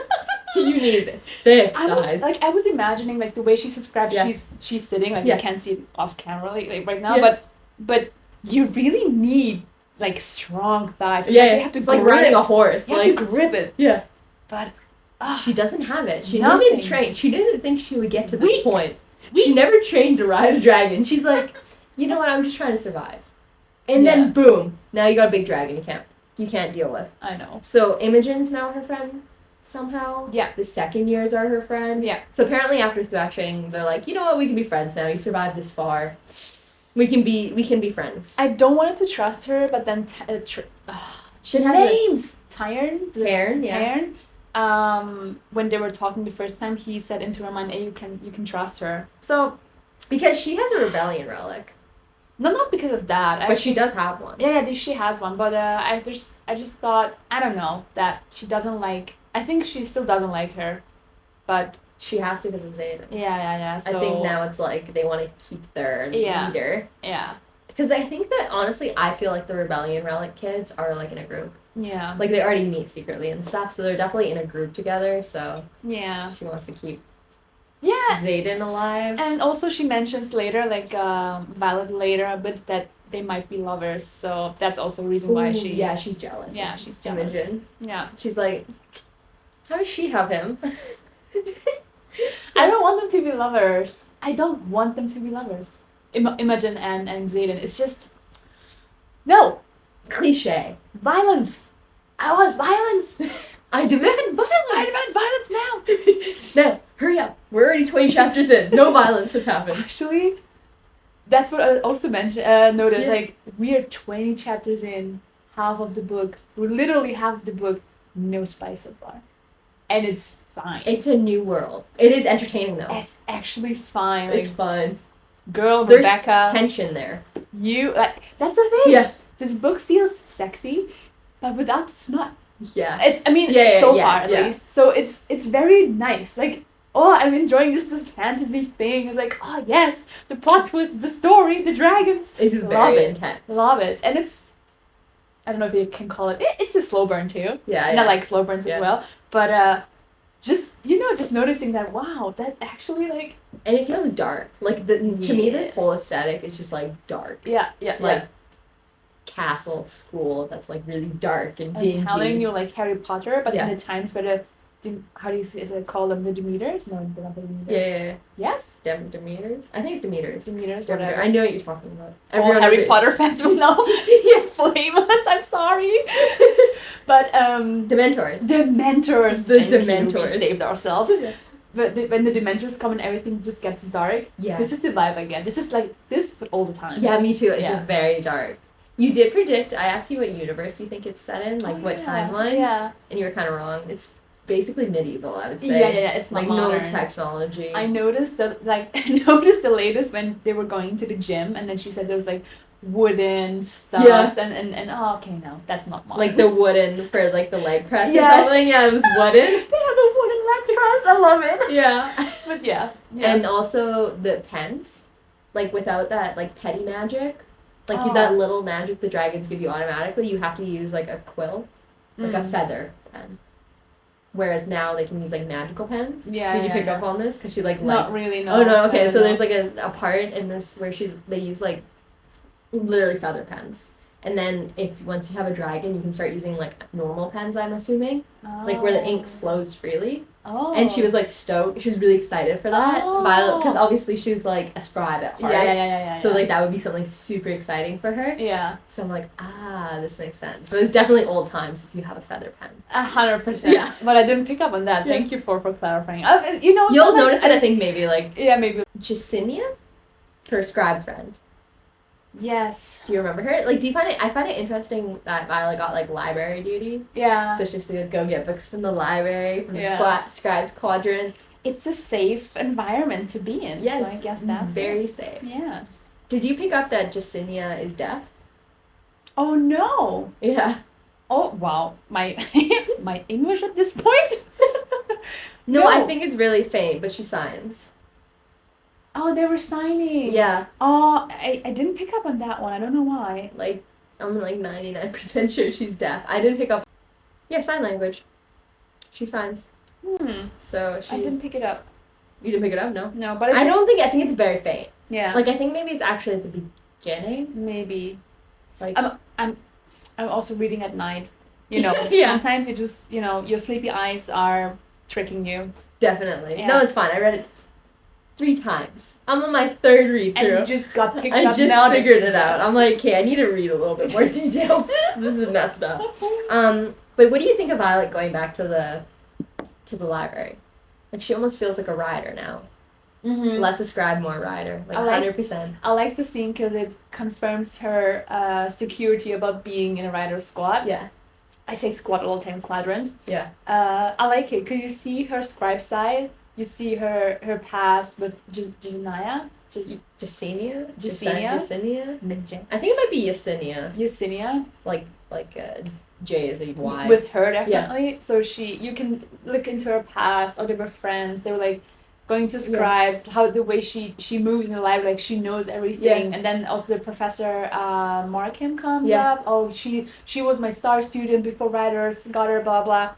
You need thick thighs.
I was imagining like the way she's described. She's sitting like you can't see it off camera like right now, but you really need like strong thighs.
Yeah,
you have to
it's like riding a horse.
You have to grip it.
Yeah,
but.
She doesn't have it. She
Nothing.
didn't train. She didn't think she would get to this point. She never trained to ride a dragon. She's like, you know what? I'm just trying to survive. And then boom, now you got a big dragon. You can't deal with.
I know.
So Imogen's now her friend somehow.
Yeah.
The second years are her friend.
Yeah.
So apparently after Threshing, they're like, you know what? We can be friends now. You survived this far. We can be friends.
I don't want to trust her, but then names. Taryn. When they were talking the first time, he said into her mind, "Hey, you can trust her." So,
because she has a rebellion relic.
No, not because of that.
But she does have one.
Yeah, she has one. But I just thought, I don't know, that she doesn't like. I think she still doesn't like her, but
she has to because of Xaden.
Yeah. So,
I think now it's like they want to keep their leader.
Yeah.
Because I think that honestly, I feel like the rebellion relic kids are like in a group.
Yeah.
Like they already meet secretly and stuff, so they're definitely in a group together. So
yeah,
she wants to keep
Xaden
alive.
And also she mentions later, like Violet later a bit, that they might be lovers. So that's also a reason why she.
Yeah, she's jealous.
Yeah, she's jealous.
Imogen.
Yeah.
She's like, how does she have him?
I don't want them to be lovers. I don't want them to be lovers. Imogen and Xaden. It's just no.
Cliche.
Violence. I want violence.
I demand violence.
I demand violence now.
No, hurry up. We're already 20 chapters in. No violence has happened.
Actually, that's what I also noticed.
Yeah.
Like, we are 20 chapters in, half of the book. We're literally half of the book, no spice so far. And it's fine.
It's a new world. It is entertaining, though.
It's actually fine.
It's fun.
Girl,
There's
Rebecca.
tension there.
That's the thing.
Yeah.
This book feels sexy, but without the smut.
Yeah.
So far at least. So it's very nice. Like, oh, I'm enjoying just this fantasy thing. It's like, oh yes, the plot twist, the story, the dragons.
It's very intense.
Love it. And it's, I don't know if you can call it, it's a slow burn too.
Yeah.
And I like slow burns as well. But just noticing that, wow, that actually like.
And it feels dark. Like to me, this whole aesthetic is just like dark.
Yeah.
Like castle school that's like really dark and dingy.
I'm telling you, like Harry Potter, but
Yeah.
in the times where how do you say, is it called them, the Demeters? No, they're not the Demeters.
Yeah.
Yes?
Demeters? I think it's Demeters.
Demeters,
Demeter.
whatever.
I know what you're talking about.
All Harry Potter fans will know. Flame us, I'm sorry. But
Dementors.
Dementors.
The
Thank you,
Dementors.
we saved ourselves.
Yeah.
But when the Dementors come and everything just gets dark,
Yeah.
this is the vibe again. This is like this, but all the time.
Yeah, me too. It's
Yeah.
very dark. You did predict, I asked you what universe you think it's set in, like what timeline.
Yeah.
And you were kind of wrong. It's basically medieval, I would say.
Yeah. It's not
like
modern.
no technology.
I noticed the latest when they were going to the gym, and then she said there was like wooden stuff and oh, okay, no, that's not modern.
Like the wooden for like the leg press
Yes.
or something. Yeah, it was wooden.
They have a wooden leg press. I love it.
Yeah.
But yeah.
And also the pens, like without that like petty magic, like
Oh.
that little magic the dragons give you automatically, you have to use like a quill, like a feather pen. Whereas now they can use like magical pens.
Yeah.
Did you pick up on this? Because she like
Not really. No.
Oh no. Okay.
I
So
don't
there's
know.
like a part in this where they use like literally feather pens. And then once you have a dragon, you can start using like normal pens, I'm assuming. Like where the ink flows freely.
Oh.
And she was like stoked. She was really excited for that.
Oh.
Violet, because obviously she was like a scribe at heart.
Yeah.
So like that would be something super exciting for her.
Yeah.
So I'm like, this makes sense. So it's definitely old times if you have a feather pen.
100%.
Yeah.
But I didn't pick up on that.
Yeah.
Thank you for clarifying.
You'll
sometimes
notice it, I think maybe like
Yeah, maybe.
Jessica, her scribe friend.
Yes.
Do you remember her? Like, do you find it? I find it interesting that Violet got like library duty.
Yeah.
So she's gonna go get books from the library, from the
Yeah.
scribes quadrant.
It's a safe environment to be in.
Yes,
So I guess that's
very
it.
safe.
Yeah.
Did you pick up that Jessica is deaf?
Oh no.
Yeah.
Oh wow. My my English at this point.
No, I think it's really faint, but she signs.
Oh, they were signing.
Yeah.
Oh, I didn't pick up on that one. I don't know why.
Like, I'm like 99% sure she's deaf. I didn't pick up. Yeah, sign language. She signs. So she's.
I didn't pick it up.
You didn't pick it up? No.
No, but
I think it's very faint.
Yeah.
Like, I think maybe it's actually at the beginning.
Maybe.
Like.
I'm also reading at night. You know.
Yeah.
Sometimes you just your sleepy eyes are tricking you.
Definitely.
Yeah.
No, it's fine. I read it 3 times. I'm on my 3rd read through.
And you just got picked
I
up.
just
now that
figured
you
it out. I'm like, okay, I need to read a little bit more details. This is messed up. But what do you think of Violet going back to the library? Like, she almost feels like a rider now.
Mm-hmm.
Less a scribe, more rider. Like, 100%.
I like the scene because it confirms her security about being in a rider's squad.
Yeah.
I say squad all the time, quadrant.
Yeah.
I like it because you see her scribe side. You see her past with Jesinia.
Jessinia?
Jessinia?
I think it might be Yesinia.
Yesinia.
Like J is a Y.
With her, definitely. Yeah. So you can look into her past, or they were friends. They were like going to scribes, how the way she moves in the library, like she knows everything.
Yeah.
And then also the professor Markham comes up. Oh, she was my star student before writers got her, blah blah.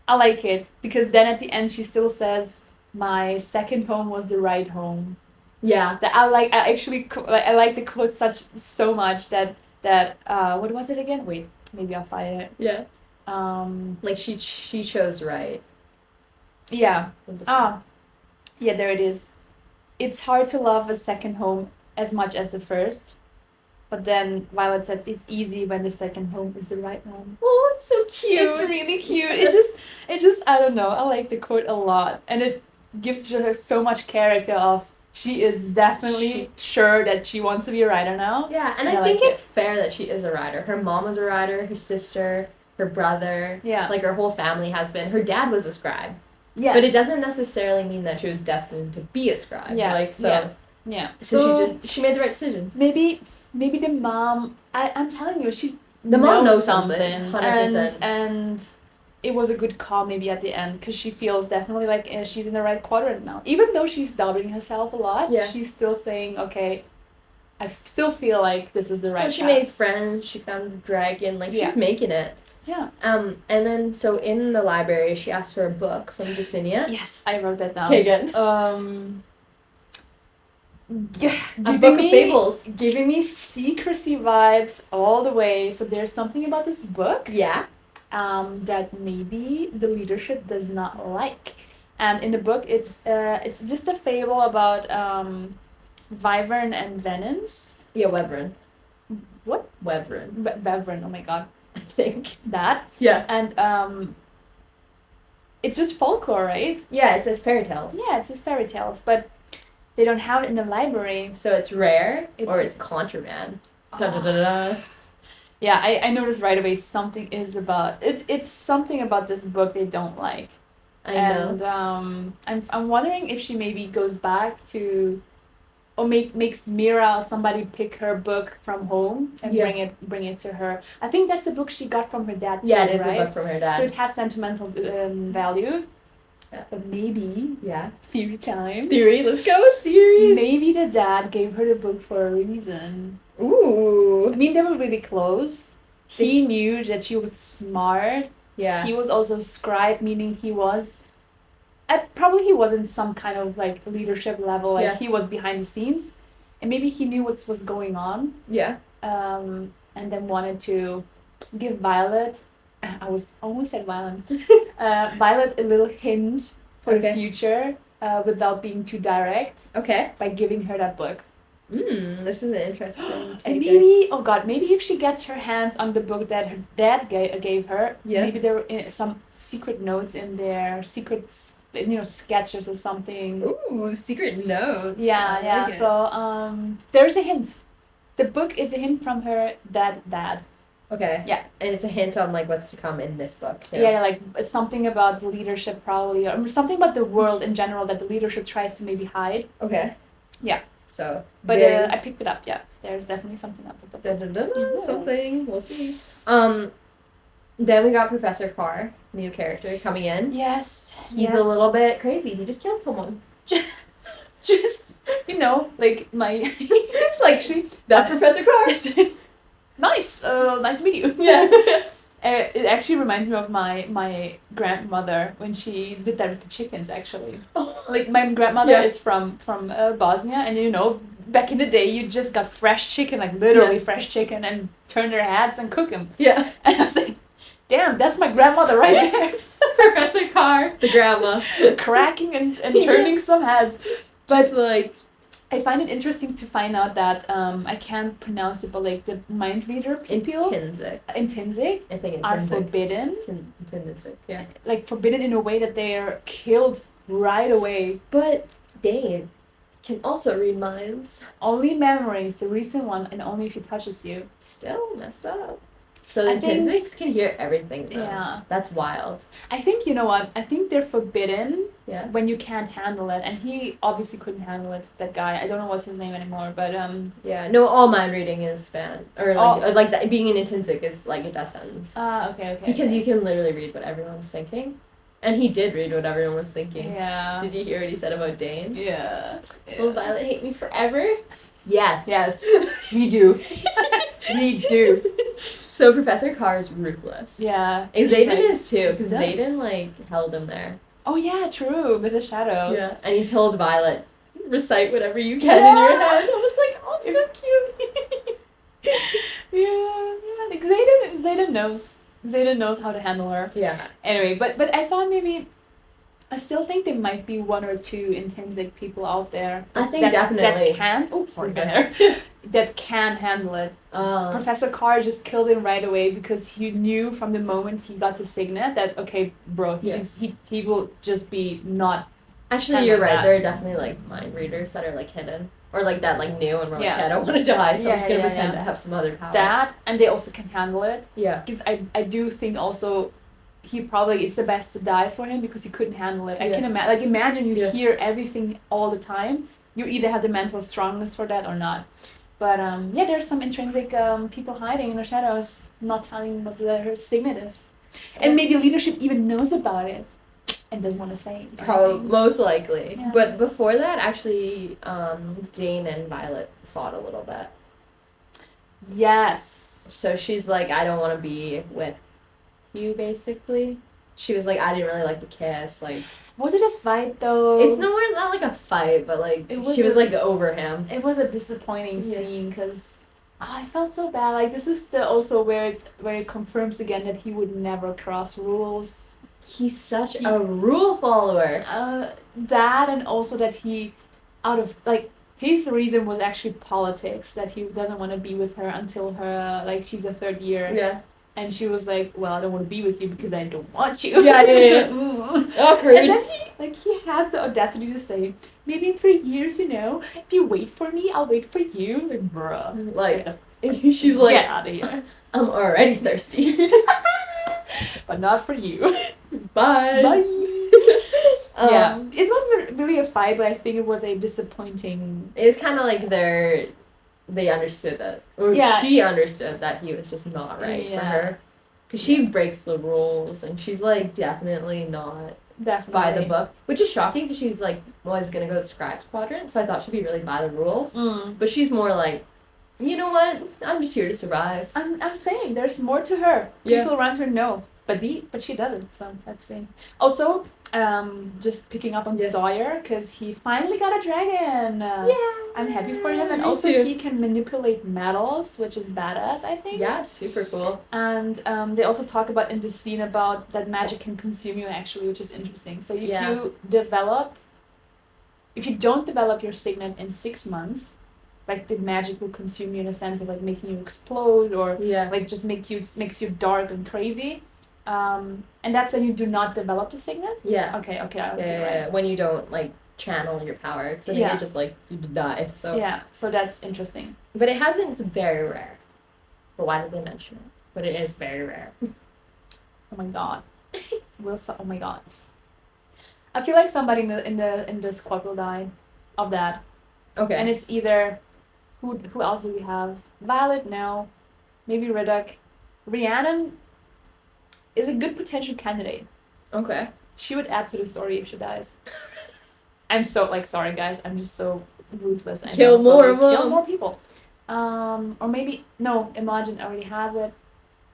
I like it because then at the end she still says, "My second home was the right home."
Yeah.
That I like the quote so much that what was it again? Wait, maybe I'll find it.
Yeah. Like she chose right.
Yeah. Yeah, there it is. It's hard to love a second home as much as the first. But then Violet says it's easy when the second home is the right one.
Oh, it's so cute.
It's really cute. It just I don't know. I like the quote a lot. And it gives her so much character of she is definitely sure that she wants to be a writer now.
Yeah, and I think it's fair that she is a writer. Her mom was a writer, her sister, her brother, like her whole family has been. Her dad was a scribe. Yeah. But it doesn't necessarily mean that she was destined to be a scribe. Yeah. Like, so... Yeah. So she made the right decision.
Maybe the mom... I'm telling you,
the mom knows something. 100%.
And it was a good call maybe at the end, because she feels definitely like she's in the right quadrant now. Even though she's doubting herself a lot, she's still saying, okay, I still feel like this is the right path.
She made friends, she found a dragon, like she's making it.
Yeah.
And then, so in the library, she asked for a book from Jessica.
Yes, I wrote that down.
Okay, good.
A book of fables. Giving me secrecy vibes all the way. So there's something about this book.
Yeah.
That maybe the leadership does not like. And in the book, it's just a fable about Wyvern and Venons.
Yeah, Wyvern.
What?
Wyvern.
Wyvern, oh my god.
I think.
That.
Yeah.
And it's just folklore, right?
Yeah, it says fairy tales.
Yeah, it says fairy tales, but they don't have it in the library.
So it's rare or it's contraband. Da-da-da-da.
Yeah, I noticed right away something is about it's something about this book they don't like.
I know.
And I'm wondering if she maybe goes back to, or makes Mira or somebody pick her book from home and bring it to her. I think that's a book she got from her dad too,
yeah, it is
right?
the book from her dad.
So it has sentimental value. Yeah. But maybe theory time.
Theory, let's go with theories.
Maybe the dad gave her the book for a reason.
Ooh.
I mean, they were really close. He knew that she was smart.
Yeah.
He was also a scribe, meaning he was... probably he was in some kind of, like, leadership level. Like, he was behind the scenes. And maybe he knew what was going on.
Yeah.
And then wanted to give Violet... I almost said violence. Violet a little hint for the future without being too direct.
Okay.
By giving her that book.
This is an interesting take.
And maybe if she gets her hands on the book that her dad gave her, maybe there were some secret notes in there, secret, sketches or something.
Ooh, secret notes.
Yeah. Like so there's a hint. The book is a hint from her dad.
Okay.
Yeah.
And it's a hint on like what's to come in this book too.
Yeah, like something about the leadership probably, or something about the world in general that the leadership tries to maybe hide.
Okay.
Yeah.
So.
But I picked it up. Yeah. There's definitely something up with the book.
Yes. Something. We'll see. Then we got Professor Carr, new character coming in.
Yes.
He's a little bit crazy. He just killed someone.
Just like my
like that's Professor Carr.
Nice to meet you.
Yeah.
It actually reminds me of my grandmother when she did that with the chickens, actually. Like, my grandmother is from Bosnia, and back in the day, you just got fresh chicken, like literally fresh chicken, and turn their heads and cook them.
Yeah.
And I was like, damn, that's my grandmother right there.
Professor Carr, the grandma.
Cracking and turning some heads. But
just like...
I find it interesting to find out that I can't pronounce it, but like the mind reader people
intrinsic
I think are forbidden.
Intrinsic, yeah.
Like forbidden in a way that they are killed right away.
But Dane can also read minds.
Only memories, the recent one, and only if he touches you.
Still messed up. So the intrinsics can hear everything though.
Yeah.
That's wild.
I think, you know what? I think they're forbidden
when
you can't handle it. And he obviously couldn't handle it, that guy. I don't know what's his name anymore, but
yeah, no, all mind reading is bad. Or like that, being an intrinsic is like a death sentence.
Okay.
Because you can literally read what everyone's thinking. And he did read what everyone was thinking.
Yeah.
Did you hear what he said about Dane?
Yeah.
Will Violet hate me forever? Yes.
Yes. We do. We do.
So Professor Carr is ruthless.
Yeah.
Xaden is too, because Xaden like held him there.
Oh yeah, true. With the shadows.
Yeah. And he told Violet, recite whatever you can in your head. I was like, oh, so cute.
Yeah. Like Xaden knows. Xaden knows how to handle her.
Yeah.
Anyway, but I thought maybe I still think there might be one or two intrinsic people out there.
I think definitely.
That can. Oh, sorry. That can handle it. Professor Carr just killed him right away because he knew from the moment he got to Signet that, okay, bro, he will just be not
Actually, you're right. There are definitely like mind readers that are like hidden. Or like that like new and we're like, I don't want to die, so I'm just going to pretend to have some other power.
That, and they also can handle it.
Yeah.
Because I do think also it's the best to die for him because he couldn't handle it. I can imagine you hear everything all the time. You either have the mental strongness for that or not. But there's some intrinsic people hiding in the shadows, not telling what their signet is. And maybe leadership even knows about it and doesn't want to say it.
Probably, most likely. Yeah. But before that, actually, Jane and Violet fought a little bit.
Yes.
So she's like, I don't want to be with you, basically. She was like, I didn't really like the kiss, like...
Was it a fight, though?
It's not like a fight, but, like, she was, like, over him.
It was a disappointing scene, because I felt so bad. Like, this is also where it confirms again that he would never cross rules.
He's such a rule follower.
That, and also that he, his reason was actually politics, that he doesn't want to be with her until she's a third year.
Yeah.
And she was like, well, I don't want to be with you because I don't want you.
Yeah. Awkward.
And then he has the audacity to say, maybe in 3 years, if you wait for me, I'll wait for you. Like, bruh.
Like, she's like,
get out of here.
I'm already thirsty.
But not for you.
Bye.
Bye. It wasn't really a fight, but I think it was a disappointing...
It was kind of like they understood that, or she understood that he was just not right for her, because she breaks the rules and she's like definitely not by the book, which is shocking because she's like was gonna go to the Scribes Quadrant, so I thought she'd be really by the rules, but she's more like, you know what, I'm just here to survive.
I'm saying there's more to her. People around her know, but she doesn't. So let's see. Also, just picking up on Sawyer, because he finally got a dragon. I'm happy for him, and also he can manipulate metals, which is badass, I think.
Yeah, super cool.
And they also talk about in this scene about that magic can consume you actually, which is interesting. So if you don't develop your signet in 6 months, like the magic will consume you in a sense of like making you explode or like just makes you dark and crazy. And that's when you do not develop the signet? Yeah. Okay, I was right.
When you don't, like, channel your power. Because I think it just, like, you die. So.
Yeah, so that's interesting.
But it's very rare. But why did they mention it? But it is very rare.
Oh my god. Oh my god. I feel like somebody in the squad will die of that. Okay. And it's either... Who else do we have? Violet, no. Maybe Riddoch. Rhiannon is a good potential candidate. Okay. She would add to the story if she dies. I'm so, sorry guys, I'm just so ruthless.
Kill more
people. Or maybe, no, Imogen already has it.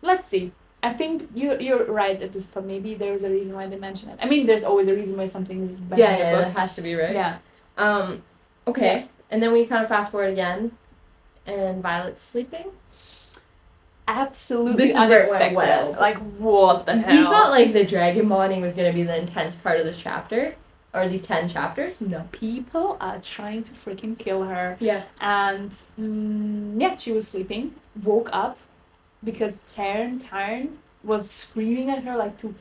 Let's see. I think you're right at this point. Maybe there's a reason why they mention it. I mean, there's always a reason why something is better in the book.
It has to be, right? Yeah. Okay. Yeah. And then we kind of fast forward again, and Violet's sleeping.
Absolutely unexpected. Like, what the hell?
We thought, the dragon bonding was going to be the intense part of this chapter, or these 10 chapters.
No. People are trying to freaking kill her.
Yeah.
And, she was sleeping, woke up, because Taryn was screaming at her, to...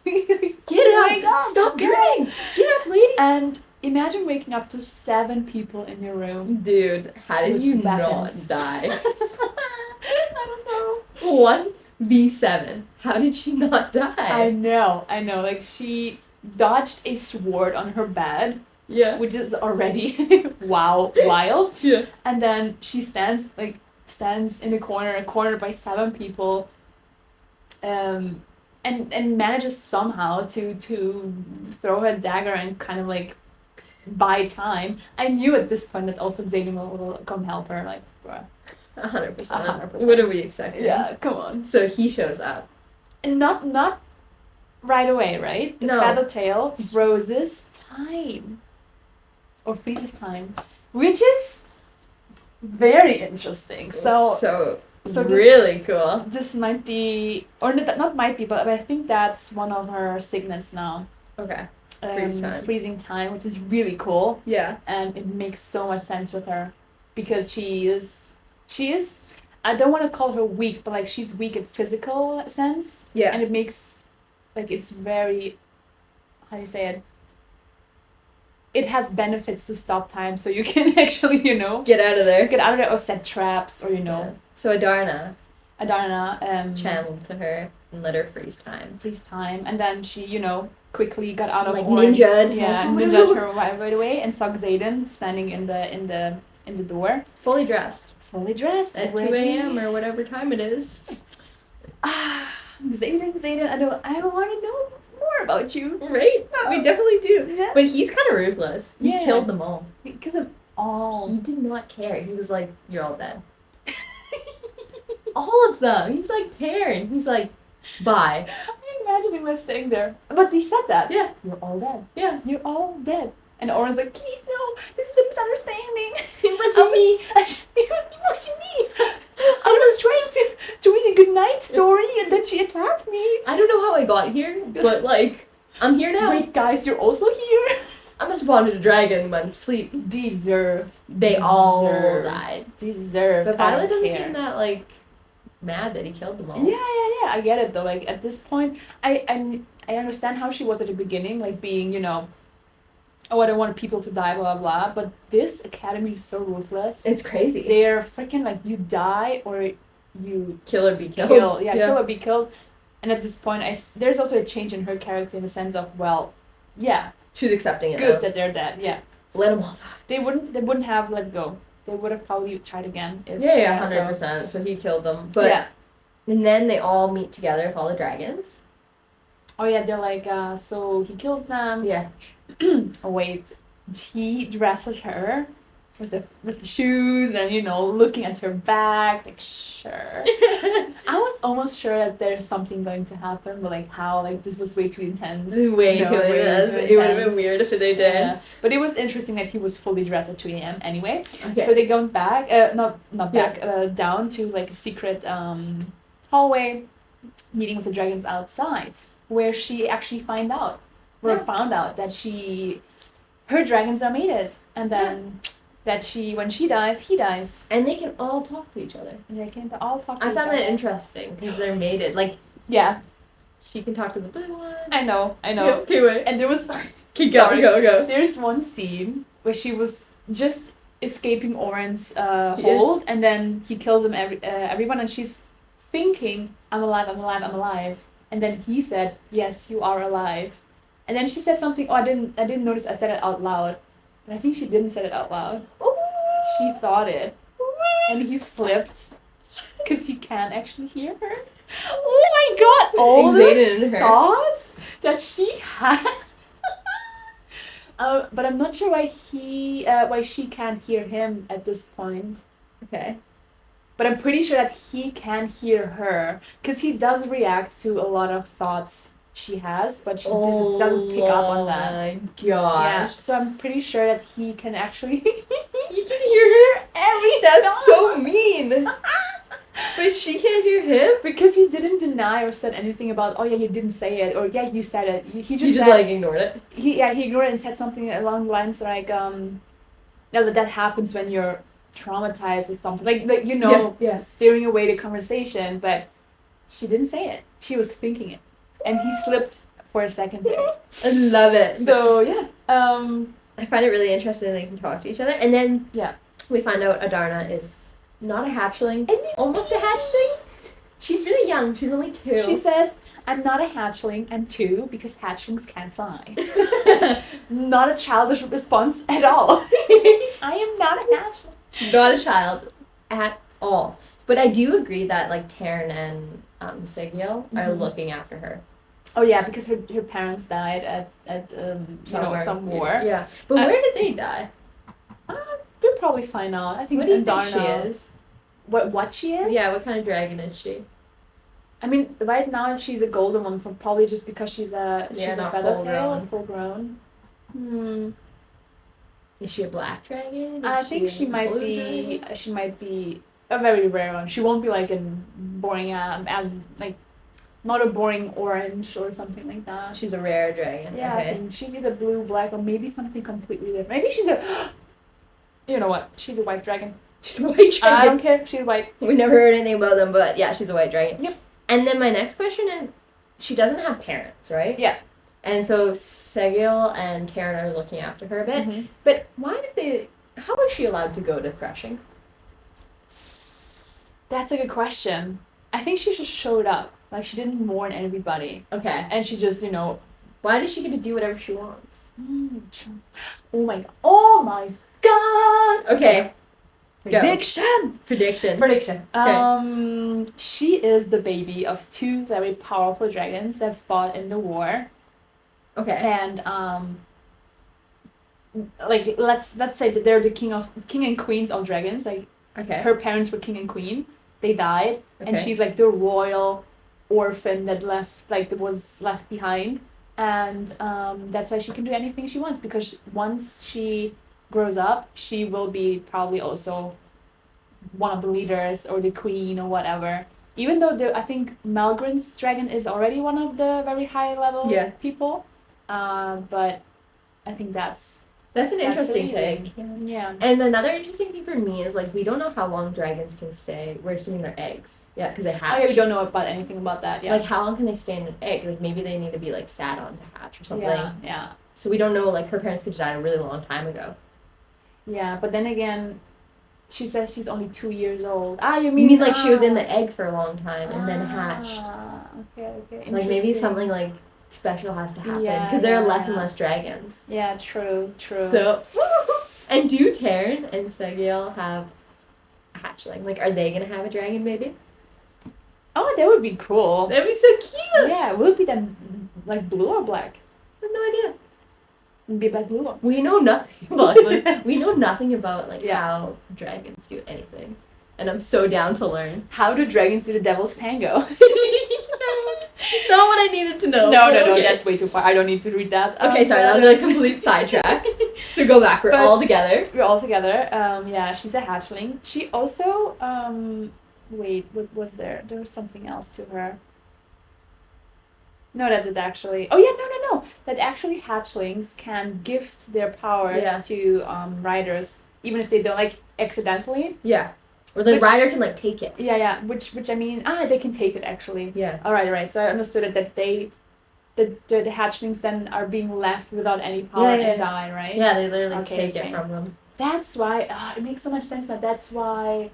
Get up! Stop drinking! Get up, lady!
And imagine waking up to 7 people in your room.
Dude, how did you not die? I don't know. 1v7. How did she not die?
I know. She dodged a sword on her bed.
Yeah.
Which is already wild.
Yeah.
And then she stands in a corner by 7 people. And manages somehow to throw her dagger and kind of buy time. I knew at this point that also Xaden will come help her. Bruh.
100%. What are we expecting?
Yeah, come on.
So he shows up.
And not right away, right? The Feathertail freezes time. Or freezes time. Which is very interesting. So
really cool.
This might be, or not might be, but I think that's one of her signets now.
Okay.
Freezing time, which is really cool.
Yeah.
And it makes so much sense with her. Because she is, I don't want to call her weak, but she's weak in physical sense.
Yeah.
And it makes, it's very, how do you say it? it has benefits to stop time, so you can actually,
get out of there
or set traps, or
Yeah. So Adarna
channeled
to her and let her freeze time,
and then she, quickly got out of
like
orange.
ninja'd.
Yeah, ninja'd her right away, and saw Xaden standing in the door,
fully dressed
at
2 a.m. or whatever time it is.
Xaden, I want to know more about you.
Right? We definitely do.
Yeah.
But he's kind of ruthless. He
Yeah.
killed them all.
Because of all.
He did not care. He was like, "You're all dead." All of them. He's like, Taryn. He's like, "Bye."
I imagine him staying there. But he said that.
Yeah.
You're all dead.
Yeah.
You're all dead. And Oren's like, please no, this is a misunderstanding.
It wasn't me.
It wasn't me. I was trying to read a good night story and then she attacked me.
I don't know how I got here, but like, I'm here now.
Wait, guys, you're also here?
I must have wanted a dragon in my sleep. They all died. But Violet doesn't seem that like mad that he killed them all.
Yeah. I get it though. Like at this point, I understand how she was at the beginning, like being, oh, I don't want people to die, blah, blah, blah. But this academy is so ruthless.
It's crazy.
They're freaking like, you die or you...
Kill or be killed.
Kill or be killed. And at this point, there's also a change in her character in the sense of, well, yeah.
She's accepting it
Good
now.
that they're dead, yeah.
Let them all die.
They wouldn't have let go. They would have probably tried again. If,
100%. So he killed them. But
yeah.
And then they all meet together with all the dragons.
Oh yeah, they're like, so he kills them.
Yeah.
Oh wait, he dresses her with the shoes and looking at her back, like sure. I was almost sure that there's something going to happen, but like how, like this was way too intense.
Way too intense. It would have been weird if they did.
Yeah. But it was interesting that he was fully dressed at 2 a.m. anyway.
Okay.
So they go back, not back, down to like a secret hallway, meeting with the dragons outside, where she actually found out that her dragons are mated, and then that when she dies, he dies.
And they can all talk to each other.
I
found that interesting because they're mated. Like,
yeah,
she can talk to the blue one.
I know.
Yeah, okay, wait.
And there was
go.
There's one scene where she was just escaping Oren's hold, and then he kills them everyone, and she's thinking, I'm alive. And then he said, yes, you are alive. And then she said something, I didn't notice I said it out loud. But I think she didn't say it out loud.
Ooh.
She thought it. And he slipped. Because he can't actually hear her. Oh my god! All the thoughts that she had. But I'm not sure why she can't hear him at this point.
Okay.
But I'm pretty sure that he can hear her, because he does react to a lot of thoughts she has, but she doesn't pick up on that.
Oh my gosh.
Yeah, so I'm pretty sure that he can actually...
You can hear her every time. That's so mean. But she can't hear him?
Because he didn't deny or said anything about, oh yeah, you didn't say it, or yeah, you said it. He just
like ignored it?
He ignored it and said something along the lines like, that happens when you're traumatized or something, like steering away the conversation, but she didn't say it. She was thinking it, and he slipped for a second there.
I love it.
So yeah,
I find it really interesting they can talk to each other, and then we find out Adarna is not a hatchling, almost a hatchling. She's really young. She's only 2.
She says, I'm not a hatchling, I'm 2 because hatchlings can't fly. Not a childish response at all. I am not a hatchling.
Not a child at all. But I do agree that like Taryn and Sigil are looking after her.
Oh yeah, because her parents died at some war.
Yeah. But where did they die?
We'll probably find out. I think.
What do you think she is?
What she is?
Yeah, what kind of dragon is she?
I mean, right now she's a golden one, probably just because she's a feather tail, full grown.
Is she a black dragon?
I think she might be. Dragon? She might be a very rare one. She won't be like a boring as like, not a boring orange or something like that.
She's a rare dragon.
Yeah,
okay.
I think she's either blue, black, or maybe something completely different. Maybe she's a. You know what? She's a white dragon.
She's a white dragon.
I don't care. She's white.
We never heard anything about them, but yeah, she's a white dragon.
Yep.
And then my next question is, she doesn't have parents, right?
Yeah.
And so Segil and Taryn are looking after her a bit.
Mm-hmm.
But how was she allowed to go to Threshing?
That's a good question. I think she just showed up. Like, she didn't warn everybody.
Okay.
And she just,
Why does she get to do whatever she wants?
Oh my god. Oh my god!
Okay.
Prediction!
Prediction.
Okay. She is the baby of two very powerful dragons that fought in the war.
Okay.
And like let's say that they're the king and queens of dragons. Like,
okay.
Her parents were king and queen. They died, and
Okay.
she's like the royal orphan that was left behind. And that's why she can do anything she wants, because once she grows up, she will be probably also one of the leaders or the queen or whatever. Even though I think Malgrin's dragon is already one of the very high level people, but I think that's
an interesting take.
Yeah.
And another interesting thing for me is like we don't know how long dragons can stay. We're assuming they're eggs. Yeah, because they hatch.
Oh yeah, we don't know about anything about that. Yeah.
Like how long can they stay in an egg? Like maybe they need to be like sat on to hatch or something.
Yeah.
So we don't know. Like her parents could die a really long time ago.
Yeah, but then again, she says she's only 2 years old.
You mean like she was in the egg for a long time and then hatched?
Okay.
Like maybe something like special has to happen because there are less and less dragons.
Yeah, true.
So, and do Taryn and Segil have a hatchling? Like, are they gonna have a dragon baby?
Oh, that would be cool.
That'd be so cute.
Yeah, will it be then like blue or black?
I have no idea.
Be black blue one.
We know nothing about how dragons do anything, and I'm so down to learn.
How do dragons do the devil's tango?
Not what I needed to know.
No, that's way too far. I don't need to read that.
Okay, sorry, that was a complete sidetrack. So go back. We're all together.
Yeah, she's a hatchling. She also wait, what was there? There was something else to her. No, that's it actually. Oh yeah, no. That actually hatchlings can gift their powers to riders, even if they don't, like, accidentally.
Yeah. Or the rider can like take it.
Yeah. Which I mean, they can take it actually.
Yeah.
All right. So I understood it that the hatchlings then are being left without any power and die, right?
Yeah, they literally take it from them.
That's why it makes so much sense that that's why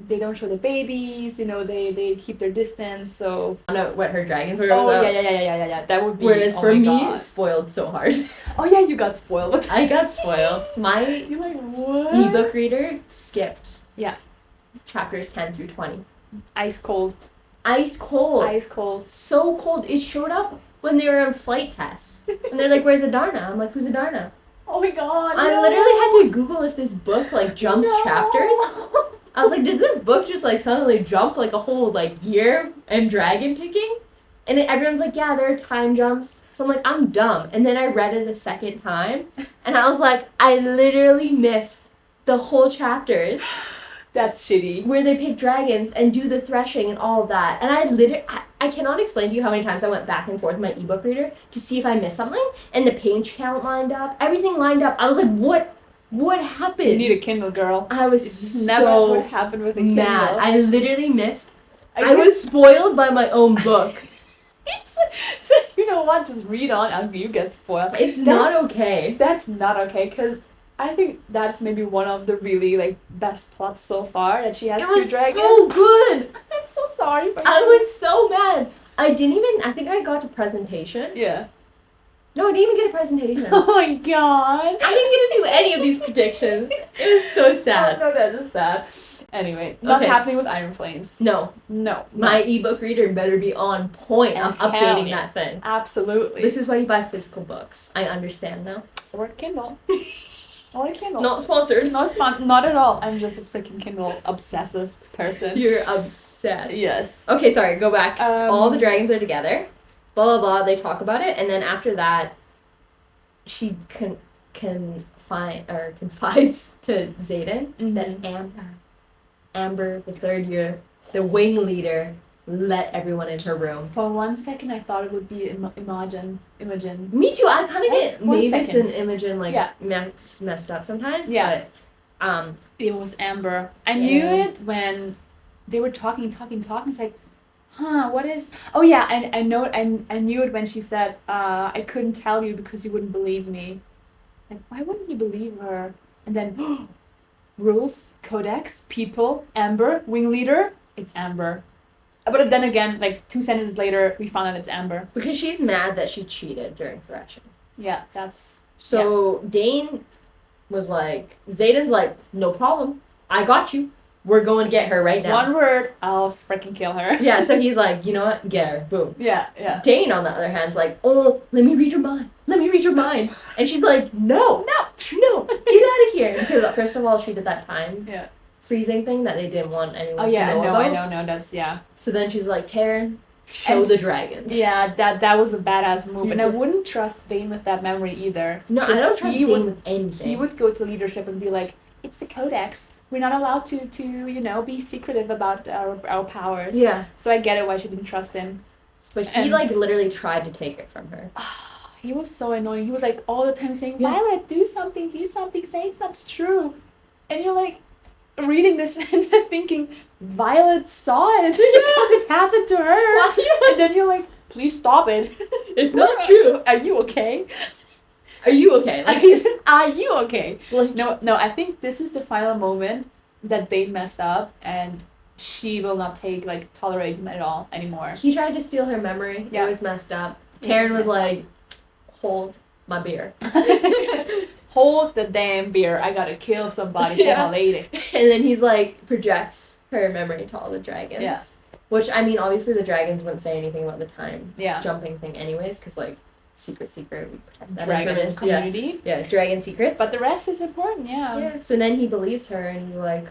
they don't show the babies, they keep their distance, so...
I don't know what her dragons were.
Oh, yeah, that would be...
Whereas for me, spoiled so hard.
Oh yeah, you got spoiled.
I got spoiled.
You're like, what?
Ebook reader skipped.
Yeah.
Chapters 10 through 20.
Ice cold.
So cold. It showed up when they were on flight tests. And they're like, where's Adarna? I'm like, who's Adarna?
Oh my god,
I literally had to Google if this book, like, jumps chapters. I was like, did this book just, like, suddenly jump, like, a whole, like, year and dragon picking? And everyone's like, yeah, there are time jumps. So I'm like, I'm dumb. And then I read it a second time. And I was like, I literally missed the whole chapters.
That's shitty.
Where they pick dragons and do the threshing and all of that. And I cannot explain to you how many times I went back and forth with my ebook reader to see if I missed something. And the page count lined up. Everything lined up. I was like, what happened?
You need a Kindle, girl.
I was
never would happen with a Kindle.
Mad. I literally missed. I was spoiled by my own book.
So you know what? Just read on and you get spoiled.
It's not okay.
That's not okay, because I think that's maybe one of the really, like, best plots so far, that she has two dragons.
It was so good.
I'm so sorry for you.
I was so mad. I think I got to presentation.
Yeah.
No, I didn't even get a presentation.
Oh my god.
I didn't get to do any of these predictions. It was so sad.
No, that is sad. Anyway, not happening with Iron Flames.
No. My ebook reader better be on point. I'm updating that thing.
Absolutely.
This is why you buy physical books. I understand now.
Or Kindle. Or Kindle.
Not sponsored.
Not at all. I'm just a freaking Kindle obsessive person.
You're obsessed.
Yes.
Okay, sorry. Go back. All the dragons are together. Blah, blah, blah. They talk about it. And then after that, she confides to Xaden that Amber, the third year, the wing leader, let everyone in her room.
For 1 second, I thought it would be Imogen.
Me too. I kind of get maybe it's an Imogen messed up sometimes.
Yeah.
But
it was Amber. I knew it when they were talking. It's like, what is... Oh yeah, I know, I knew it when she said, I couldn't tell you because you wouldn't believe me. Like, why wouldn't you believe her? And then, rules, codex, people, Amber, wing leader, it's Amber. But then again, like 2 sentences later, we found out it's Amber.
Because she's mad that she cheated during Threshing.
Yeah, that's...
So Dane was like, Xaden's like, no problem. I got you. We're going to get her right now.
One word, I'll freaking kill her.
Yeah, so he's like, you know what? Get her. Boom.
Yeah.
Dane, on the other hand, is like, oh, let me read your mind. Let me read your mind. And she's like, no, get out of here. Because first of all, she did that time freezing thing that they didn't want anyone to know about.
I know, that's,
So then she's like, Taryn, show the dragons.
Yeah, that was a badass move. And I wouldn't trust Dane with that memory either.
No, I don't trust Dane with anything.
He would go to leadership and be like, it's the codex. We're not allowed to be secretive about our powers. Yeah. So I get it why she didn't trust him.
But he literally tried to take it from her.
He was so annoying. He was like all the time saying, Violet, do something, say that's true. And you're like reading this and thinking, Violet saw it because it happened to her. Well, yeah. And then you're like, please stop it.
It's not true.
Are you okay?
Are you okay? Like,
are you okay?
Like,
no, I think this is the final moment that they messed up and she will not tolerate him at all anymore.
He tried to steal her memory. Yeah. It was messed up. Taryn was like, hold my beer.
Hold the damn beer. I gotta kill somebody for my lady.
And then he's like, projects her memory to all the dragons.
Yeah.
Which, I mean, obviously the dragons wouldn't say anything about the time jumping thing anyways, because, like, secret, we protect that
dragon community.
Yeah, dragon secrets.
But the rest is important,
Yeah, so then he believes her, and he's like,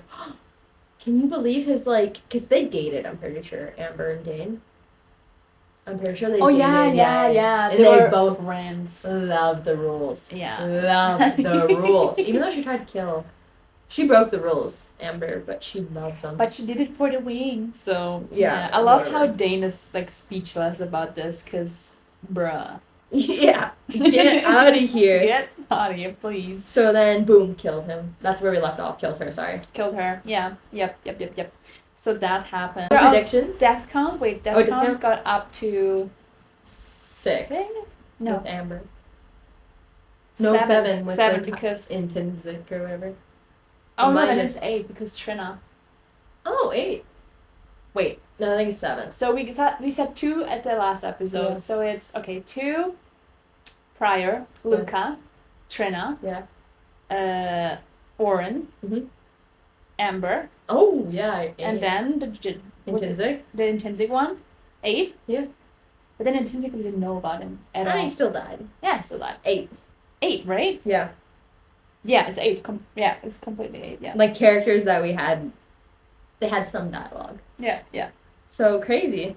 can you believe his, like, because they dated, I'm pretty sure, Amber and Dane. I'm pretty sure they dated.
Yeah.
And they both
friends.
Love the rules.
Yeah.
Love the rules. Even though she tried to kill... She broke the rules, Amber, but she loves them.
But she did it for the wing, so... Yeah. I love how Dane is, like, speechless about this, because, bruh.
Yeah. Get out of here.
Get out of here, please.
So then, boom, killed him. That's where we left off. Killed her, sorry.
Killed her. Yeah. Yep. So that happened.
Predictions?
Death count? Wait, death count got up to...
6.
No.
With Amber. No, 7. With
7 because...
Intrinsic or whatever.
Oh, no, then it's 8 because Trina.
Oh, 8.
Wait.
No, I think it's 7.
So we said 2 at the last episode. Yeah. So it's 2 prior, Luca, Trina, Oren, Amber.
Oh yeah. 8.
And then the
Intrinsic.
The intrinsic one, 8.
Yeah.
But then intrinsic we didn't know about him at all.
He still died.
Yeah, still died.
8.
8, right?
Yeah.
Yeah, it's 8. It's completely 8. Yeah.
Like characters that we had, they had some dialogue.
Yeah.
So crazy.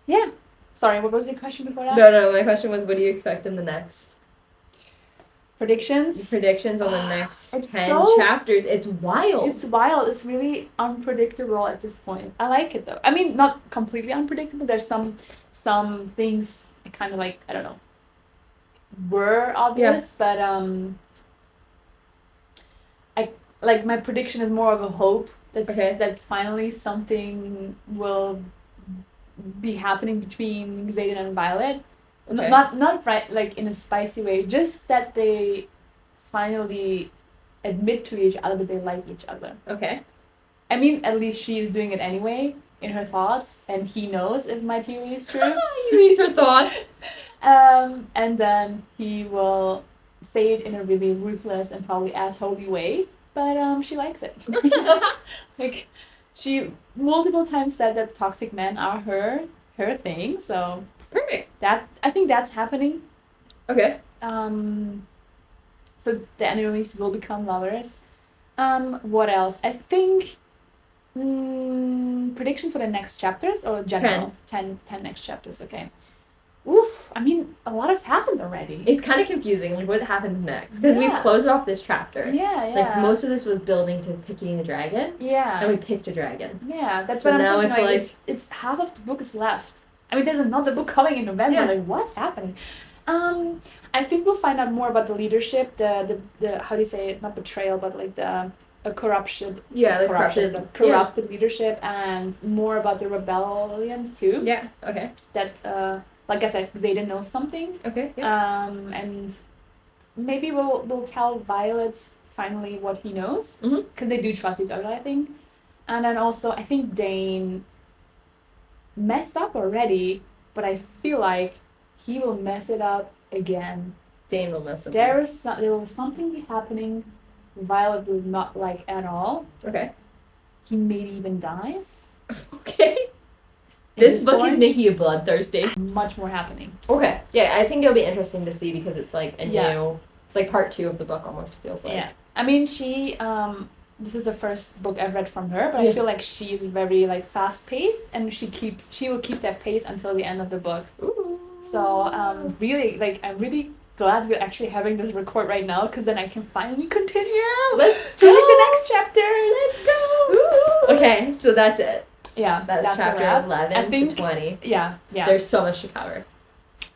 Yeah. Sorry, what was your question before that?
No, my question was, what do you expect in the next?
Predictions
on the next 10 chapters. It's wild.
It's really unpredictable at this point. I like it though. I mean, not completely unpredictable. There's some things kind of like, I don't know, were obvious, but I like my prediction is more of a hope that finally something will be happening between Xaden and Violet. Okay. Not right like in a spicy way, just that they finally admit to each other that they like each other.
Okay.
I mean, at least she's doing it anyway in her thoughts, and he knows if my theory is true.
He reads her thoughts.
And then he will say it in a really ruthless and probably assholey way, but she likes it. Like, she multiple times said that toxic men are her thing, so
perfect.
I think that's happening.
Okay.
So the enemies will become lovers. What else? I think predictions for the next chapters or general 10 next chapters. Okay. Oof, I mean, a lot have happened already.
It's kind of confusing, like, what happens next. Because we closed off this chapter.
Yeah.
Like, most of this was building to picking the dragon.
Yeah.
And we picked a dragon.
Yeah, that's what I'm
now
thinking.
It's like...
It's half of the book is left. I mean, there's another book coming in November. Yeah. Like, what's happening? I think we'll find out more about the leadership, the how do you say it? Not betrayal, but, like, the a corruption.
Yeah, the
corrupted leadership, and more about the rebellions too.
Yeah. Okay.
That like I said, Xaden knows something.
Okay. Yeah.
And maybe we'll tell Violet finally what he knows, because they do trust each other, I think. And then also I think Dane messed up already, but I feel like he will mess it up again.
Dane will mess it up.
There was something happening Violet will not like at all.
Okay.
He maybe even dies.
Okay. This book is making you bloodthirsty.
Much more happening.
Okay. Yeah, I think it'll be interesting to see because it's like a new... It's like part 2 of the book almost, feels like.
Yeah. I mean, she... this is the first book I've read from her, but I feel like she is very like fast-paced, and she will keep that pace until the end of the book.
Ooh.
So really, like, I'm really glad we're actually having this record right now, because then I can finally continue.
Let's
go. The next chapters.
Let's go. Ooh. Okay, so that's it.
Yeah,
that's chapter 11 to 20.
Yeah.
There's so much to cover.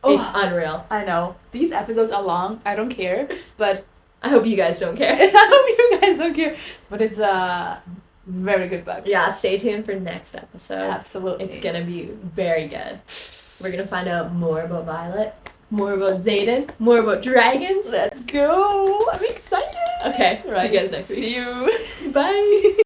Oh,
it's unreal.
I know. These episodes are long. I don't care, but
I hope you guys don't care.
I hope you guys don't care. But it's a very good book.
Yeah, stay tuned for next episode.
Absolutely.
It's gonna be very good. We're gonna find out more about Violet, more about Xaden, more about dragons.
Let's go. I'm excited.
Okay, right. See you guys next week.
See you.
Bye.